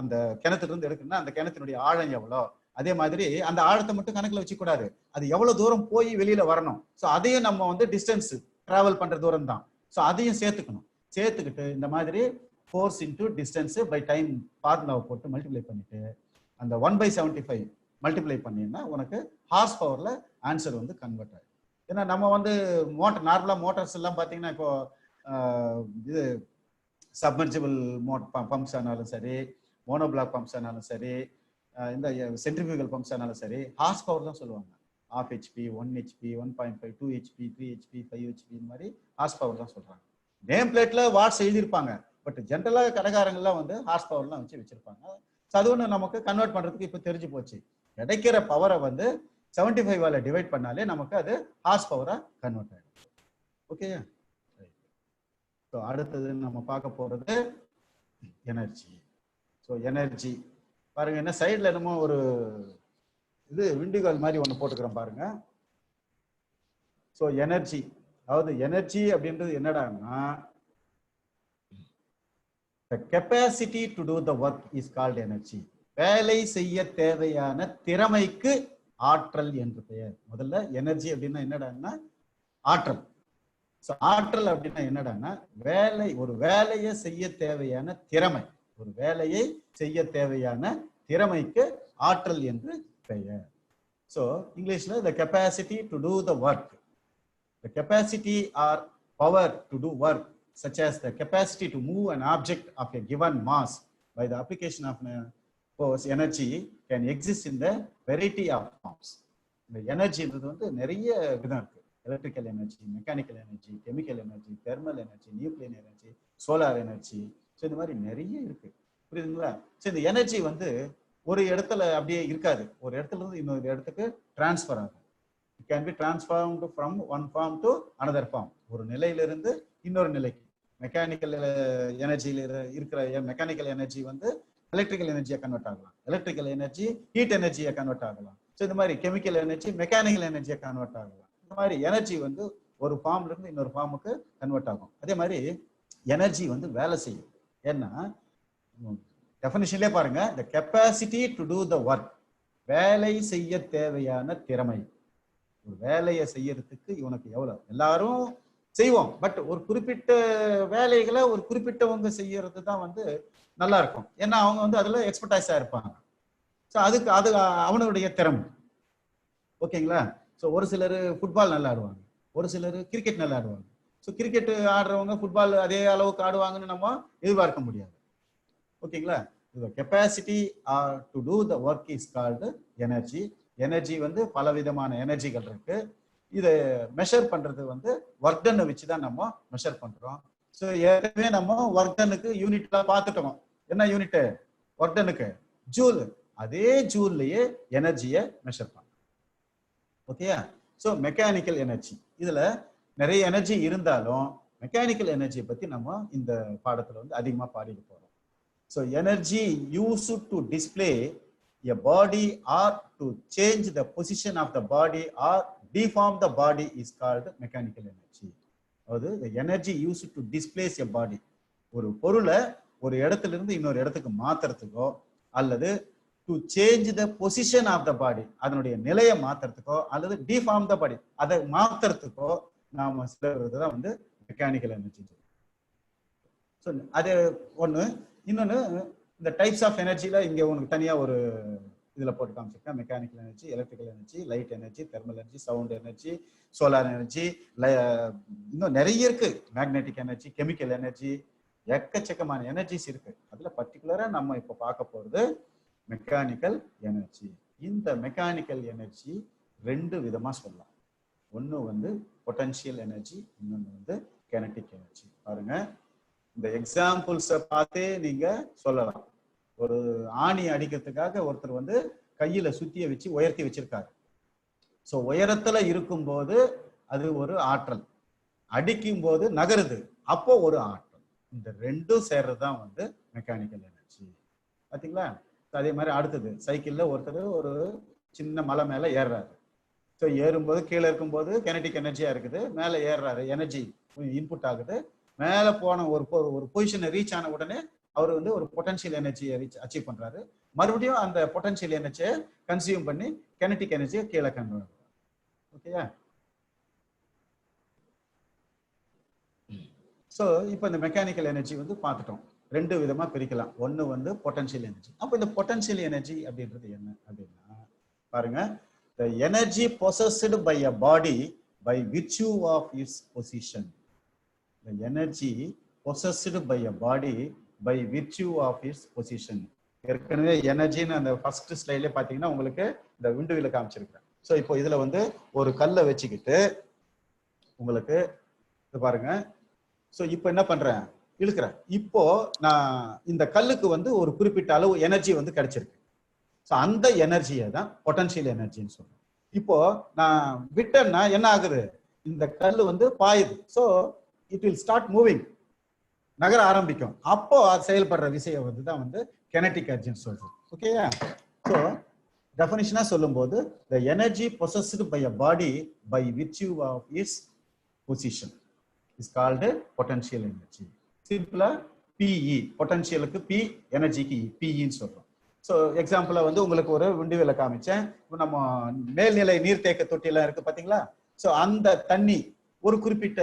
S1: அந்த கிணத்துல இருந்து எடுக்கணும்னா அந்த கிணத்தினுடைய ஆழம் எவ்வளோ, அதே மாதிரி அந்த ஆழத்தை மட்டும் கணக்குல வச்சுக்கூடாது, அது எவ்வளவு தூரம் போய் வெளியில வரணும். ஸோ அதையும் நம்ம வந்து டிஸ்டன்ஸ் டிராவல் பண்ற தூரம் தான். ஸோ அதையும் சேர்த்துக்கணும். சேர்த்துக்கிட்டு இந்த மாதிரி force into distance by time ஃபார்முலாவை போட்டு மல்டிப்ளை பண்ணிட்டு அந்த 1/75 மல்டிப்ளை பண்ணீங்கன்னா உனக்கு ஹார்ஸ் பவர்ல ஆன்சர் வந்து கன்வெர்ட் ஆகும். ஏன்னா நம்ம வந்து நார்மலா மோட்டார்ஸ் எல்லாம் பார்த்தீங்கன்னா இப்போ இது சப்மர்ஜிபிள் பம்ப்ஸ் ஆனாலும் சரி, மோனோபிளாக் பம்ப்ஸ் ஆனாலும் சரி, இந்த சென்ட்ரிஃபியூகல் பம்ப்ஸ் ஆனாலும் சரி, ஹார்ஸ் பவர் தான் சொல்லுவாங்க. 1/2 HP, 1 HP, 1.5, 2 HP, 3 HP, 5 HP இந்த மாதிரி ஹார்ஸ் பவர் தான் சொல்றாங்க. நேம் பிளேட்ல வாட்ஸ் எழுதியிருப்பாங்க, பட் ஜென்ரலா கடைக்காரங்கெல்லாம் வந்து ஹார்ஸ் பவர்லாம் வச்சிருப்பாங்க. ஸோ அது ஒன்று நமக்கு கன்வெர்ட் பண்றதுக்கு இப்போ தெரிஞ்சு போச்சு. கிடைக்கிற பவரை வந்து 75 டிவைட் பண்ணாலே நமக்கு அது ஹார்ஸ் பவரா கன்வெர்ட் ஆகிடும். ஓகேயா? ஸோ அடுத்தது நம்ம பார்க்க போறது எனர்ஜி. ஸோ எனர்ஜி பாருங்க, என்ன சைட்ல என்னமோ ஒரு இது விண்டுகால் மாதிரி ஒன்று போட்டுக்கிறோம் பாருங்க. ஸோ எனர்ஜி, அதாவது எனர்ஜி அப்படின்றது என்னடான்னா the capacity to do the work is called energy. வேலை செய்ய தேவையான திறமைக்கு ஆற்றல் என்று பெயர். முதல்ல எனர்ஜி அப்படின்னா என்னடான்னா ஆற்றல். ஸோ ஆற்றல் அப்படின்னா என்னடான்னா ஒரு வேலையை செய்ய தேவையான திறமை, ஒரு வேலையை செய்ய தேவையான திறமைக்கு ஆற்றல் என்று பெயர். ஸோ இங்கிலீஷ்ல the capacity to do the work, the capacity or power to do work such as the capacity to move an object of a given mass by the application of force energy can exist in the variety of forms. இந்த எனர்ஜின்றது வந்து நிறைய விதம் இருக்கு. Electrical energy, mechanical energy, chemical energy, thermal energy, nuclear energy, solar energy. So இந்த மாதிரி நிறைய இருக்கு, புரியுதுங்களா? ஸோ இந்த எனர்ஜி வந்து ஒரு இடத்துல அப்படியே இருக்காது, ஒரு இடத்துல இருந்து இன்னொரு இடத்துக்கு டிரான்ஸ்ஃபர் ஆகும். It can be transformed from one form to another form. ஒரு நிலையிலிருந்து இன்னொரு நிலைக்கு. மெக்கானிக்கல் எனர்ஜியில இருக்கிற மெக்கானிக்கல் எனர்ஜி வந்து எலக்ட்ரிக்கல் எனர்ஜியை கன்வெர்ட் ஆகலாம், எலக்ட்ரிக்கல் எனர்ஜி ஹீட் எனர்ஜியை கன்வெர்ட் ஆகலாம். ஸோ இந்த மாதிரி கெமிக்கல் எனர்ஜி மெக்கானிக்கல் எனர்ஜியை கன்வெர்ட் ஆகலாம். இந்த மாதிரி எனர்ஜி வந்து ஒரு ஃபார்ம்ல இருந்து இன்னொரு ஃபார்முக்கு கன்வெர்ட் ஆகும். அதே மாதிரி எனர்ஜி வந்து வேலை செய்யும். ஏன்னா டெஃபினிஷன்லேயே பாருங்க, the capacity to do the work, வேலை செய்ய தேவையான திறமை. ஒரு வேலையை செய்யறதுக்கு இவனுக்கு எவ்வளவு, எல்லாரும் செய்வோம், பட் ஒரு குறிப்பிட்ட வேலைகளை ஒரு குறிப்பிட்டவங்க செய்யறது தான் வந்து நல்லா இருக்கும். ஏன்னா அவங்க வந்து அதுல எக்ஸ்பர்டைஸா இருப்பாங்க. ஸோ அதுக்கு அது அவனுடைய திறமை. ஓகேங்களா? ஸோ ஒரு சிலர் ஃபுட்பால் நல்லா ஆடுவாங்க, ஒரு சிலர் கிரிக்கெட் நல்லா ஆடுவாங்க. ஸோ கிரிக்கெட் ஆடுறவங்க ஃபுட்பால் அதே அளவுக்கு ஆடுவாங்கன்னு நம்ம எதிர்பார்க்க முடியாது. ஓகேங்களா? Capacity to do the work is called energy. Energy வந்து பல விதமான எனர்ஜிகள் இருக்கு. இதை மெஷர் பண்றது வந்து ஒர்க் டன்னை வச்சு தான் நம்ம மெஷர் பண்றோம். ஸோ ஏற்கனவே நம்ம ஒர்க் டன்னுக்கு யூனிட்ல பார்த்துட்டோம். என்ன யூனிட் ஒர்க் டன்னுக்கு? ஜூல். அதே ஜூல்லையே எனர்ஜியை மெஷர் பண்ணலாம். ஓகேயா? ஸோ மெக்கானிக்கல் எனர்ஜி, இதுல நிறைய எனர்ஜி இருந்தாலும் மெக்கானிக்கல் எனர்ஜியை பத்தி நம்ம இந்த பாடத்துல வந்து அதிகமா பாடிட்டு போறோம். So energy used to display a body or to change the position of the body or deform the body is called mechanical energy. அதாவது the energy used to displace a body, ஒரு பொருளை ஒரு இடத்துல இருந்து இன்னொரு இடத்துக்கு மாத்துறதுக்கோ அல்லது to change the position of the body, அதனுடைய நிலையை மாத்துறதுக்கோ அல்லது டிஃபார்ம் த பாடி, அதை மாத்துறதுக்கோ நாம சொல்றதுதான் வந்து மெக்கானிக்கல் எனர்ஜி. ஸோ அது ஒண்ணு. இன்னொன்னு, இந்த டைப்ஸ் ஆஃப் எனர்ஜில இங்க உனக்கு தனியா ஒரு இதுல போட்டு காமிச்சிருக்கேன். Mechanical energy, electrical energy, light energy, thermal energy, sound energy, solar energy, இன்னும் நிறைய இருக்கு. மேக்னெட்டிக் எனர்ஜி, கெமிக்கல் எனர்ஜி, எக்கச்சக்கமான எனர்ஜிஸ் இருக்கு. அதுல பர்டிகுலரா நம்ம இப்ப பார்க்க போறது மெக்கானிக்கல் எனர்ஜி. இந்த மெக்கானிக்கல் எனர்ஜி ரெண்டு விதமா சொல்லலாம். ஒன்னு வந்து பொட்டன்ஷியல் எனர்ஜி, இன்னொன்னு வந்து கினெடிக் எனர்ஜி. பாருங்க, இந்த எக்ஸாம்பிள்ஸை பார்த்தே நீங்க சொல்லலாம். ஒரு ஆணி அடிக்கிறதுக்காக ஒருத்தர் வந்து கையில சுத்திய வச்சு உயர்த்தி வச்சிருக்காரு. ஸோ உயரத்துல இருக்கும்போது அது ஒரு ஆற்றல், அடிக்கும் போது நகருது, அப்போ ஒரு ஆற்றல். இந்த ரெண்டும் சேர்றதுதான் வந்து மெக்கானிக்கல் எனர்ஜி. பாத்தீங்களா? அதே மாதிரி அடுத்தது, சைக்கிள்ல ஒருத்தர் ஒரு சின்ன மலை மேல ஏறுறாரு. ஸோ ஏறும்போது கீழே இருக்கும்போது கினெடிக் எனர்ஜியா இருக்குது, மேல ஏறுறாரு, எனர்ஜி இன்புட் ஆகுது. மேல போன ஒரு பொசிஷனை ரீச் ஆன உடனே அவர் வந்து ஒரு பொட்டன்ஷியல் எனர்ஜியை அச்சீவ் பண்றாரு. மறுபடியும் அந்த பொட்டன்ஷியல் எனர்ஜியை கன்சியூம் பண்ணி கினெடிக் எனர்ஜியை கீழே கன்வெர்ட். ஓகேயா? ஸோ இப்போ இந்த மெக்கானிக்கல் எனர்ஜி வந்து பார்த்துட்டோம். ரெண்டு விதமா பிரிக்கலாம். ஒன்று வந்து பொட்டன்ஷியல் எனர்ஜி. அப்போ இந்த பொட்டன்ஷியல் எனர்ஜி அப்படின்றது என்ன அப்படின்னா பாருங்க, the energy possessed by a body by virtue of its position. The energy possessed by a body by virtue of its position. ஏற்கனவே எனர்ஜின்னு அந்த ஃபர்ஸ்ட் ஸ்லைட்ல பாத்தீங்கன்னா உங்களுக்கு இந்த விண்டுவில காமிச்சிருக்கேன். ஸோ இப்போ இதுல வந்து ஒரு கல்லை வச்சுக்கிட்டு உங்களுக்கு இது பாருங்க. ஸோ இப்போ என்ன பண்றேன், இழுக்கிறேன். இப்போ நான் இந்த கல்லுக்கு வந்து ஒரு குறிப்பிட்ட அளவு எனர்ஜி வந்து கிடைச்சிருக்கு. ஸோ அந்த எனர்ஜியை தான் பொட்டன்ஷியல் எனர்ஜின்னு சொல்றேன். இப்போ நான் விட்டேன்னா என்ன ஆகுது, இந்த கல் வந்து பாயுது. So it will start moving, நகர ஆரம்பிக்கும். அப்போ அது செயல்படுற விஷயம் வந்து தான் வந்து கினெடிக் எனர்ஜின்னு சொல்றோம். ஓகேயா? ஸோ டெஃபினிஷனா சொல்லும்போது the energy possessed by a body by virtue of its position is called potential energy. சிம்பிளா PE, பொட்டன்ஷியலுக்கு P, எனர்ஜிக்கு E, PEன்னு சொல்றோம். ஸோ எக்ஸாம்பிளா வந்து உங்களுக்கு ஒரு விண்டுவில காமிச்சேன். இப்போ நம்ம மேல்நிலை நீர்த்தேக்க தொட்டிலாம் இருக்கு பாத்தீங்களா? ஸோ அந்த தண்ணி ஒரு குறிப்பிட்ட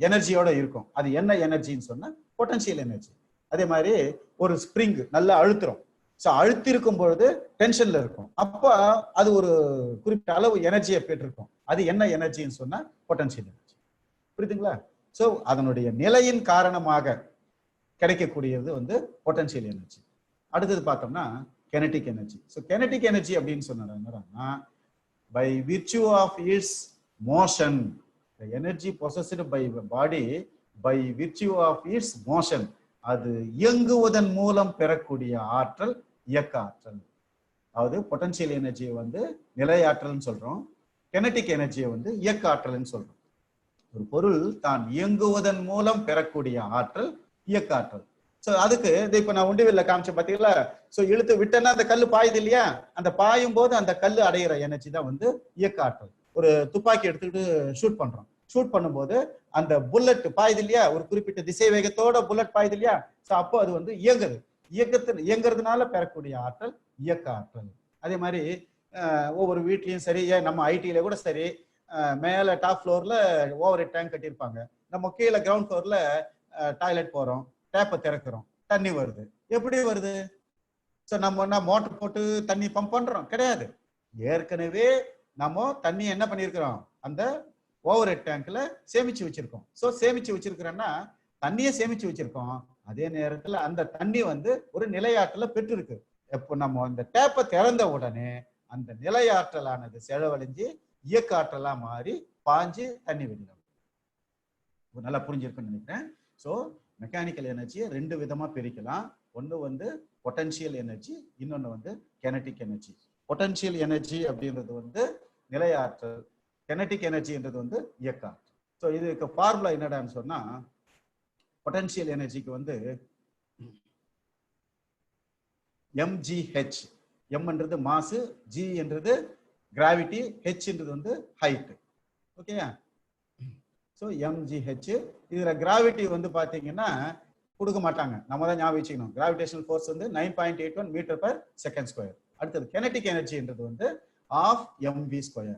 S1: எனர்ஜியோட இருக்கும். அது என்ன எனர்ஜின்னு சொன்னா பொட்டன்ஷியல் எனர்ஜி. அதே மாதிரி ஒரு ஸ்ப்ரிங் நல்லா அழுத்துறோம். ஸோ அழுத்திருக்கும் பொழுது டென்ஷன்ல இருக்கும். அப்போ அது ஒரு குறிப்பிட்ட அளவு எனர்ஜியை பெற்றிருக்கும். அது என்ன எனர்ஜின்னு சொன்னா பொட்டன்ஷியல் எனர்ஜி. புரியுதுங்களா? ஸோ அதனுடைய நிலையின் காரணமாக கிடைக்கக்கூடியது வந்து பொட்டன்ஷியல் எனர்ஜி. அடுத்தது பார்த்தோம்னா kinetic energy. So kinetic energy அப்படின்னு சொன்னா by virtue of its motion, the energy possessed by the body by virtue of its motion, அது இயங்குவதன் மூலம் பெறக்கூடிய ஆற்றல் இயக்க ஆற்றல். அதாவது பொட்டன்ஷியல் எனர்ஜியை வந்து நிலையாற்றல்னு சொல்றோம், கினெடிக் எனர்ஜியை வந்து இயக்க ஆற்றல்னு சொல்றோம். ஒரு பொருள் தான் இயங்குவதன் மூலம் பெறக்கூடிய ஆற்றல் இயக்க ஆற்றல். ஸோ அதுக்கு இப்ப நான் உண்டிவில்ல காமிச்சேன் பாத்தீங்களா? ஸோ இழுத்து விட்டேன்னா அந்த கல்லு பாயுது இல்லையா? அந்த பாயும் போது அந்த கல்லு அடையிற எனர்ஜி தான் வந்து இயக்க ஆற்றல். ஒரு துப்பாக்கி எடுத்துக்கிட்டு ஷூட் பண்றோம். ஷூட் பண்ணும்போது அந்த புல்லட் பாயுது இல்லையா? ஒரு குறிப்பிட்ட திசை வேகத்தோட புல்லட் பாயுது இல்லையா? ஸோ அப்போ அது வந்து இயங்குது. இயங்குறதுனால பெறக்கூடிய ஆற்றல் இயக்க ஆற்றல். அதே மாதிரி ஒவ்வொரு வீட்லயும் சரி, நம்ம ஐடியில கூட சரி, மேல டாப் ஃப்ளோர்ல ஓவர் ஹெட் டேங்க் கட்டியிருப்பாங்க. நம்ம கீழே கிரவுண்ட் ஃப்ளோர்ல டாய்லெட் போறோம், டேப்பை திறக்கிறோம், தண்ணி வருது. எப்படி வருது? ஸோ நம்ம என்ன மோட்டர் போட்டு தண்ணி பம்ப் பண்றோம்? கிடையாது. ஏற்கனவே நம்ம தண்ணி என்ன பண்ணியிருக்கிறோம், அந்த ஓவர் ஹெட் டேங்க்ல சேமிச்சு வச்சிருக்கோம். ஸோ சேமிச்சு வச்சிருக்கிறோம்னா தண்ணியை சேமிச்சு வச்சிருக்கோம். அதே நேரத்தில் அந்த தண்ணி வந்து ஒரு நிலையாற்றலை பெற்றிருக்கு. எப்போ நம்ம அந்த டேப்பை திறந்த உடனே அந்த நிலையாற்றலானது செலவழிஞ்சு இயக்க ஆற்றலா மாறி பாஞ்சு தண்ணி வெளியிடும். நல்லா புரிஞ்சிருக்குன்னு நினைக்கிறேன். ஸோ மெக்கானிக்கல் எனர்ஜியை ரெண்டு விதமா பிரிக்கலாம். ஒன்று வந்து பொட்டன்ஷியல் எனர்ஜி, இன்னொன்று வந்து கினெடிக் எனர்ஜி. பொட்டன்ஷியல் எனர்ஜி அப்படின்றது வந்து நிலையாற்றல், கினெடிக் எனர்ஜின்றது வந்து இயக்க ஆற்றல். ஸோ இதுக்கு ஃபார்முலா என்னடான்னு சொன்னா, பொட்டன்ஷியல் எனர்ஜிக்கு வந்து mgh, mன்றது மாஸ், g என்றது கிராவிட்டி, ஹெச்ன்றது வந்து ஹைட். ஓகேயா? So mgh. இதுல கிராவிட்டி வந்து பாத்தீங்கன்னா கொடுக்க மாட்டாங்க, நம்ம தான் ஞாபகம் வச்சுக்கணும். கிராவிடேஷனல் ஃபோர்ஸ் வந்து 9.81 மீட்டர்/செகண்ட் ஸ்கொயர். அடுத்தது கினெடிக் எனர்ஜின்றது வந்து ½ mv².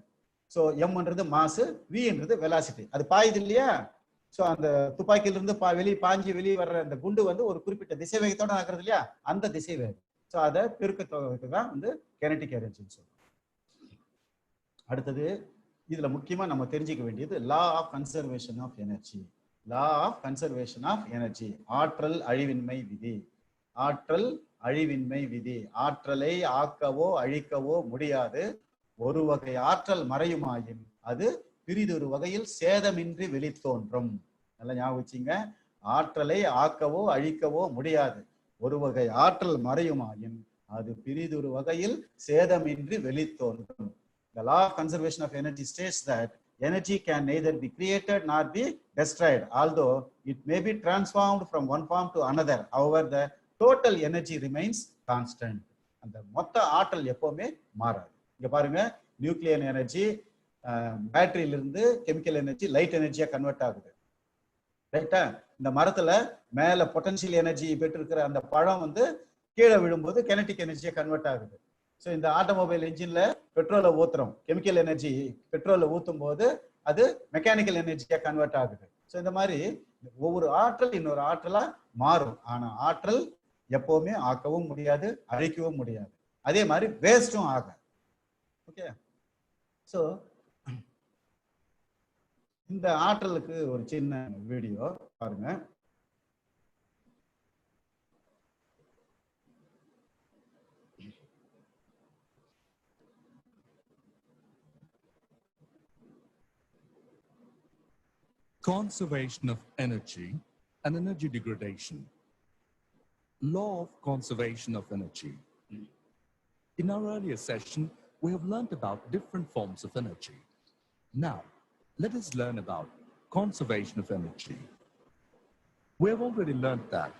S1: ஸோ mன்றது மாஸ், vன்றது வெலாசிட்டி. அது பாயுது இல்லையா? ஸோ அந்த துப்பாக்கியிலிருந்து வெளியே பாஞ்சு வெளியே வர்ற அந்த குண்டு வந்து ஒரு குறிப்பிட்ட திசை வேகத்தோட நடக்கிறது இல்லையா? அந்த திசை வேகம். ஸோ அதை பெருக்க தொகைக்கு தான் வந்து கினெடிக் எனர்ஜின்னு சொல்றோம். அடுத்தது இதுல முக்கியமா நம்ம தெரிஞ்சுக்க வேண்டியது law of conservation of energy. Law of conservation of energy, ஆற்றல் அழிவின்மை விதி. ஆற்றல் அழிவின்மை விதி. ஆற்றலை ஆக்கவோ அழிக்கவோ முடியாது. ஒரு வகை ஆற்றல் மறையுமாயின் அது பிரிதொரு வகையில் சேதமின்றி வெளித்தோன்றும். நல்லா ஞாபகம் வச்சுங்க. ஆற்றலை ஆக்கவோ அழிக்கவோ முடியாது. ஒரு வகை ஆற்றல் மறையுமாயின் அது பிரிதொரு வகையில் சேதமின்றி வெளித்தோன்றும். The law of conservation of energy states that energy can neither be created nor be destroyed, although it may be transformed from one form to another. However, the total energy remains constant. அந்த மொத்த ஆற்றல் எப்பவுமே மாறாது. இங்க பாருங்க, nuclear energy பேட்டரியிலிருந்து chemical energy light எனர்ஜியா convert ஆகுது. ரைட்டா? இந்த மரத்துல மேல பொட்டன்ஷியல் எனர்ஜி பெற்றிருக்கிற அந்த பழம் வந்து கீழே விழும்போது கினெட்டிக் எனர்ஜியா கன்வெர்ட் ஆகுது. ஸோ இந்த ஆட்டோமொபைல் இன்ஜின்ல பெட்ரோலை ஊத்துறோம், கெமிக்கல் எனர்ஜி பெட்ரோலை ஊத்தும் போது அது மெக்கானிக்கல் எனர்ஜியா கன்வெர்ட் ஆகுது. ஸோ இந்த மாதிரி ஒவ்வொரு ஆற்றல் இன்னொரு ஆற்றலா மாறும். ஆனா ஆற்றல் எப்பவுமே ஆக்கவும் முடியாது, அழிக்கவும் முடியாது. அதே மாதிரி வேஸ்டும் ஆக. ஓகே, ஸோ இந்த ஆற்றலுக்கு ஒரு சின்ன வீடியோ பாருங்க.
S3: Conservation of energy and energy degradation. Law of conservation of energy. In our earlier session, we have learnt about different forms of energy. Now, let us learn about conservation of energy. We have already learnt that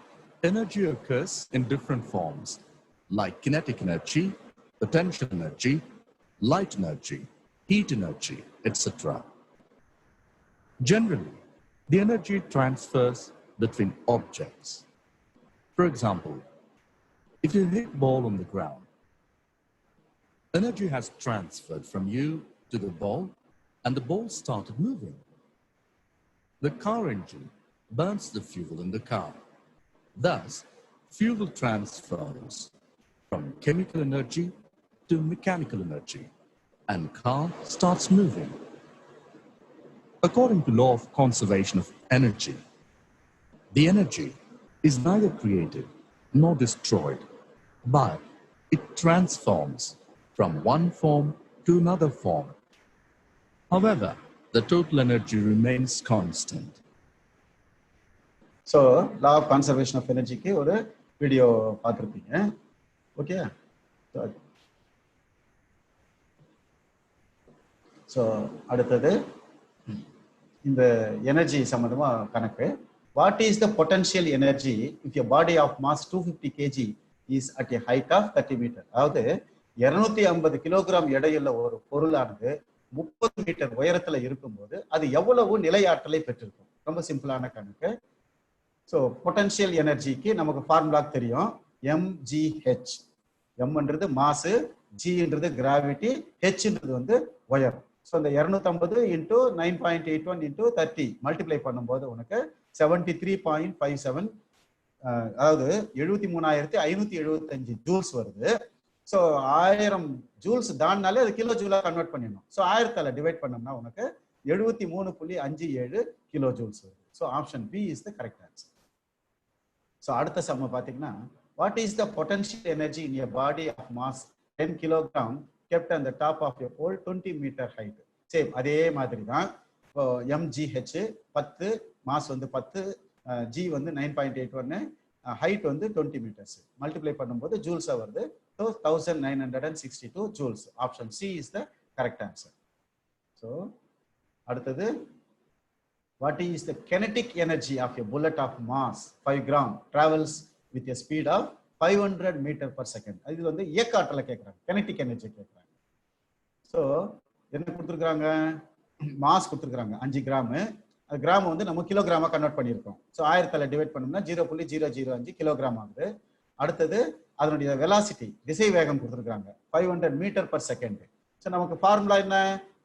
S3: energy occurs in different forms, like kinetic energy, potential energy, light energy, heat energy, etc. Generally, the energy transfers between objects. For example, if you hit a ball on the ground, energy has transferred from you to the ball and the ball started moving. The car engine burns the fuel in the car. Thus, fuel transfers from chemical energy to mechanical energy and car starts moving. According to law of conservation of energy, the energy is neither created nor destroyed, but it transforms from one form to another form. However, the total energy remains constant.
S1: So law of conservation of எனர்ஜிக்கு ஒரு video பார்த்துருப்பீங்க. Okay, so அடுத்தது இந்த energy சம்பந்தமா கணக்கு. What is the potential energy if a body of mass 250 kg is at a height of 30 metre? அதாவது 250 kilogram எடையுள்ள ஒரு பொருளானது 30 மீட்டர் உயரத்துல இருக்கும்போது அது எவ்வளவு நிலையாற்றலை பெற்றிருக்கும்? ரொம்ப சிம்பிளான கணக்கு. ஸோ பொட்டன்ஷியல் எனர்ஜிக்கு நமக்கு ஃபார்முலா தெரியும், mgh. mன்றது மாசு, gன்றது கிராவிட்டி, hன்றது வந்து உயரம். ஸோ இந்த 250 இன்டூ 9.81 இன்டூ 30 மல்டிப்ளை பண்ணும்போது உனக்கு 73.57, அதாவது 73,575 ஜூல்ஸ் வருது. ஸோ 1000 ஜூல்ஸ் தாண்டினாலே அது கிலோ ஜூலா கன்வெர்ட் பண்ணிடணும். ஸோ 1000 டிவைட் பண்ணோம்னா உனக்கு 73.57 கிலோ ஜூல்ஸ் வருது. So option B is the correct answer. So அடுத்த சம்ம பார்த்தீங்கன்னா, what is the potential energy in a body of mass 10 kilogram kept on the top of a pole 20 meter height? Same அதே மாதிரி தான். இப்போ mgh 10, mass வந்து 10, g வந்து 9.81, height வந்து 20 மீட்டர்ஸ். மல்டிப்ளை பண்ணும்போது ஜூல்ஸா வருது. So 1962 joules. Option C is the correct answer. So அடுத்தது, what is the kinetic energy of a bullet of mass 5 gram travels with a speed of 500 metre per second? இது வந்து இயக்க ஆற்றலை கேட்குறாங்க, கினெட்டிக் எனர்ஜி கேட்குறாங்க. ஸோ என்ன கொடுத்துருக்குறாங்க? மாஸ் கொடுத்துருக்குறாங்க 5 கிராமு. அது கிராம் வந்து நம்ம கிலோகிராமா கன்வெர்ட் பண்ணியிருக்கோம். ஸோ 1000 டிவைட் பண்ணோம்னா 0.005 கிலோகிராம் ஆகுது. அடுத்தது அதனுடைய வெலாசிட்டி, திசை வேகம் கொடுத்துருக்காங்க 500 மீட்டர் per செகண்ட். ஸோ நமக்கு ஃபார்முலா என்ன?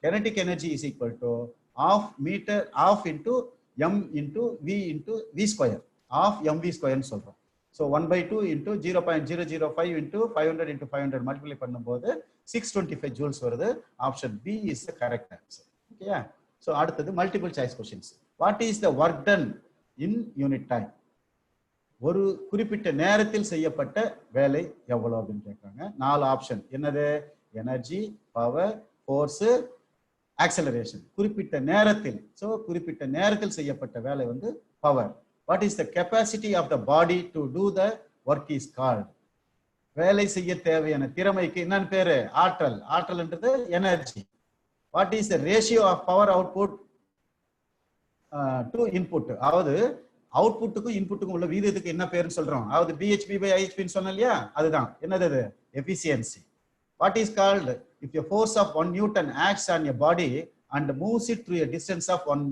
S1: Kinetic energy is equal to half into m into v into v square, half mv ஸ்கொயர்னு சொல்றோம். So 1/2 into 0.005 into 500 into 500 multiply பண்ணும்போது 625 ஜூல்ஸ் வருது. Option B is the correct answer. Okay, so அடுத்தது multiple choice questions. What is the work done in unit time? ஒரு குறிப்பிட்ட நேரத்தில் செய்யப்பட்ட வேலை எவ்வளவு அப்படின்னு கேட்குறாங்க. 4 ஆப்ஷன் என்னது? Energy, power, force, acceleration. குறிப்பிட்ட நேரத்தில், ஸோ குறிப்பிட்ட நேரத்தில் செய்யப்பட்ட வேலை வந்து power. What is the capacity of the body to do the work is called? வேலை செய்ய தேவையான திறமைக்கு என்னன்னு பேரு? ஆற்றல். ஆற்றல்ன்றது energy. What is the ratio of power output to input? அதாவது அவுட்புட்டுக்கும் இன்புட்டுக்கும் உள்ள வீதத்துக்கு என்ன பேருன்னு சொல்றோம்? அதாவது BHP/IHP சொன்னோம் இல்லையா, அதுதான். என்னது அது? Efficiency. What is called if a force of 1 Newton acts on a body and moves it through a distance of 1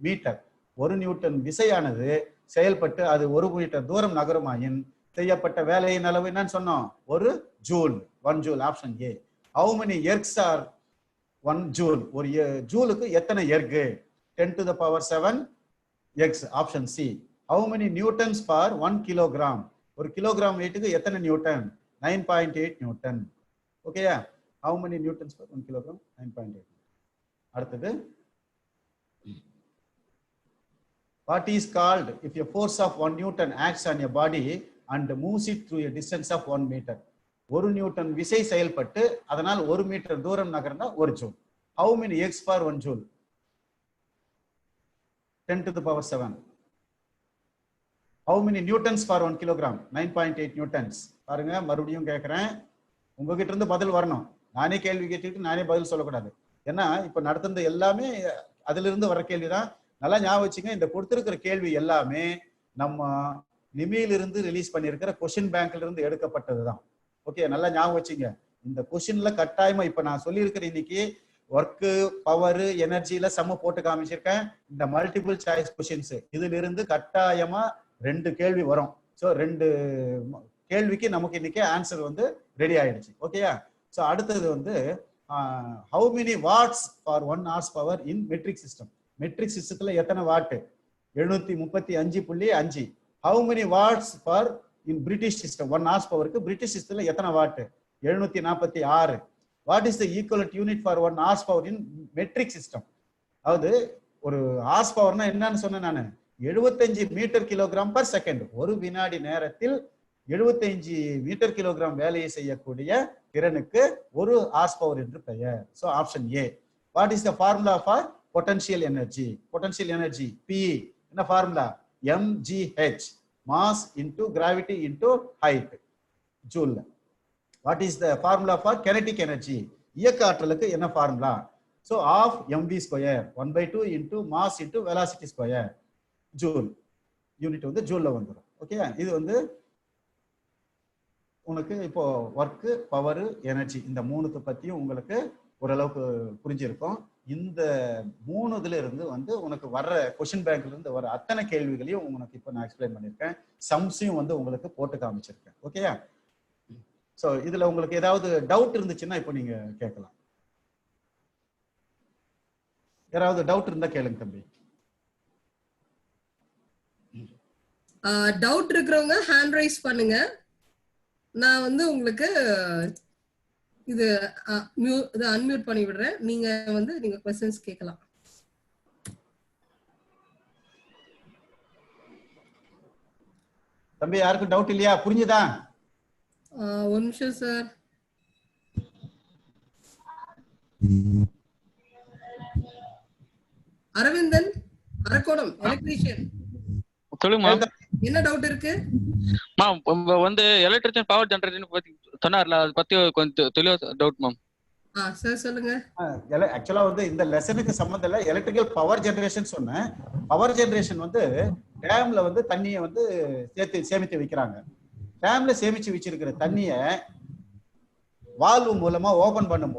S1: meter? 1 Newton விசையானது செயல்பட்டு அது 1 மீட்டர் தூரம் நகருமாயின் செய்யப்பட்ட வேலையின் அளவு என்னன்னு சொன்னோம்? 1 joule. 1 joule. Option A. How many ergs are 1 joule? ஒரு ஜூலுக்கு எத்தனை எர்கு? 10 to the power 7 ergs. Option C. How many newtons per 1 kilogram? ஒரு கிலோகிராம் வெயிட்டுக்கு எத்தனை நியூட்டன்? 9.8 நியூட்டன். ஓகேயா? How many newtons per 1 kilogram? 9.8. அடுத்தது, what is called if a force of 1 newton acts on a body and moves it through a distance of 1 meter? 1 Newton விசை செயல்பட்டு அதனால் 1 metre தூரம் நகர்ந்தா 1 joule. How many ergs per 1 joule? 10 to the power 7. How many newtons for 1 kilogram? 9.8 newtons. பாருங்க, மறுபடியும் கேட்கிறேன், உங்ககிட்ட இருந்து பதில் வரணும். நானே கேள்வி கேட்டுட்டு நானே பதில் சொல்லக்கூடாது. ஏன்னா இப்ப நடத்துறது எல்லாமே அதுல இருந்து வர கேள்விதான். நல்லா ஞாபகம் வச்சுங்க, இந்த கொடுத்திருக்கிற கேள்வி எல்லாமே நம்ம நிமியிலிருந்து ரிலீஸ் பண்ணியிருக்கிற கொஸ்டின் பேங்க்ல இருந்து எடுக்கப்பட்டதுதான். ஓகே, நல்லா ஞாபகம் வச்சுங்க. இந்த கொஸ்டின்ல கட்டாயமா இப்ப நான் சொல்லியிருக்கிற இன்னைக்கு ஒர்க்கு, பவர், எனர்ஜியில சம்ம போட்டு காமிச்சிருக்கேன். இந்த மல்டிபிள் சாய்ஸ் கொஸ்டின்ஸ் இதுல இருந்து கட்டாயமா 2 கேள்வி வரும். ஸோ 2 கேள்விக்கு நமக்கு இன்னைக்கு ஆன்சர் வந்து ரெடி ஆயிடுச்சு. ஓகேயா? ஸோ அடுத்தது வந்து how many watts for 1 horsepower in metric system? Metric சிஸ்டத்துல எத்தனை watt? 735.5. how many watts for in British system? 1 horsepowerக்கு பிரிட்டிஷ் சிஸ்டத்துல எத்தனை watt? 746. what is the equivalent unit for 1 horsepower in metric system? அதாவது ஒரு ஹார்ஸ் பவர்னா என்னன்னு சொன்னேன் நானு, 75 மீட்டர் கிலோகிராம் பர் செகண்ட். ஒரு வினாடி நேரத்தில் 75 மீட்டர் கிலோகிராம் வேலையை செய்யக்கூடிய திறனுக்கு 1 ஹார்ஸ் பவர் என்று பெயர். So option A. What is the formula for potential energy? Potential energy P என்ன formula? mgh, mass into gravity into height, ஜூல்ல. What is the formula for kinetic energy? இயக்க ஆற்றலுக்கு என்ன formula? So half mv square 1/2 into mass into velocity square, joule. Unit வந்து ஜூல்ல வந்துடும். Okay, இது வந்து உனக்கு இப்போ ஒர்க்கு, பவர், எனர்ஜி இந்த 3 பத்தியும் உங்களுக்கு ஓரளவுக்கு புரிஞ்சிருக்கும். இந்த 3 இதுல இருந்து வந்து உனக்கு வர்ற கொஸ்டின் பேங்க்ல இருந்து வர அத்தனை கேள்விகளையும் உனக்கு இப்போ நான் எக்ஸ்பிளைன் பண்ணியிருக்கேன். சம்ஸையும் வந்து உங்களுக்கு போட்டு காமிச்சிருக்கேன். ஓகேயா? ஸோ இதுல உங்களுக்கு ஏதாவது டவுட் இருந்துச்சுன்னா இப்போ நீங்க கேட்கலாம். யாராவது டவுட் இருந்தா கேளுங்க தம்பி.
S4: டவுட் இருக்கிறவங்க ஹேண்ட் ரைஸ் பண்ணுங்க. நான் வந்து உங்களுக்கு இது அன்மியூட் பண்ணி விடுறேன். நீங்க வந்து நீங்க क्वेश्चंस கேட்கலாம்.
S1: தம்பி யாருக்கும் டவுட் இல்லையா? புரிஞ்சுதா?
S4: ஒரு நிமிஷம் சார். அரவிந்தன், அரக்கோணம், எலக்ட்ரீஷியன்.
S5: சொல்லுங்க.
S4: என்ன டவுட் இருக்கு?
S5: வந்து எலக்ட்ரிஷியன் பவர் ஜெனரேட்டர் பத்தி சொன்னார்ல, அது பத்தி கொஞ்சம் தெளிவா டவுட் மேம்.
S4: சார் சொல்லுங்க.
S1: ஆக்சுவலா வந்து இந்த லெசனுக்கு சம்பந்தம் இல்ல, எலக்ட்ரிக்கல் பவர் ஜெனரேஷன் சொன்னேன். பவர் ஜெனரேஷன் வந்து டேம்ல வந்து தண்ணியை வந்து சேமித்து வைக்கிறாங்க. டேம்ல சேமிச்சு வச்சிருக்கிற தண்ணியை வால்வு மூலமா ஓபன் பண்ணும்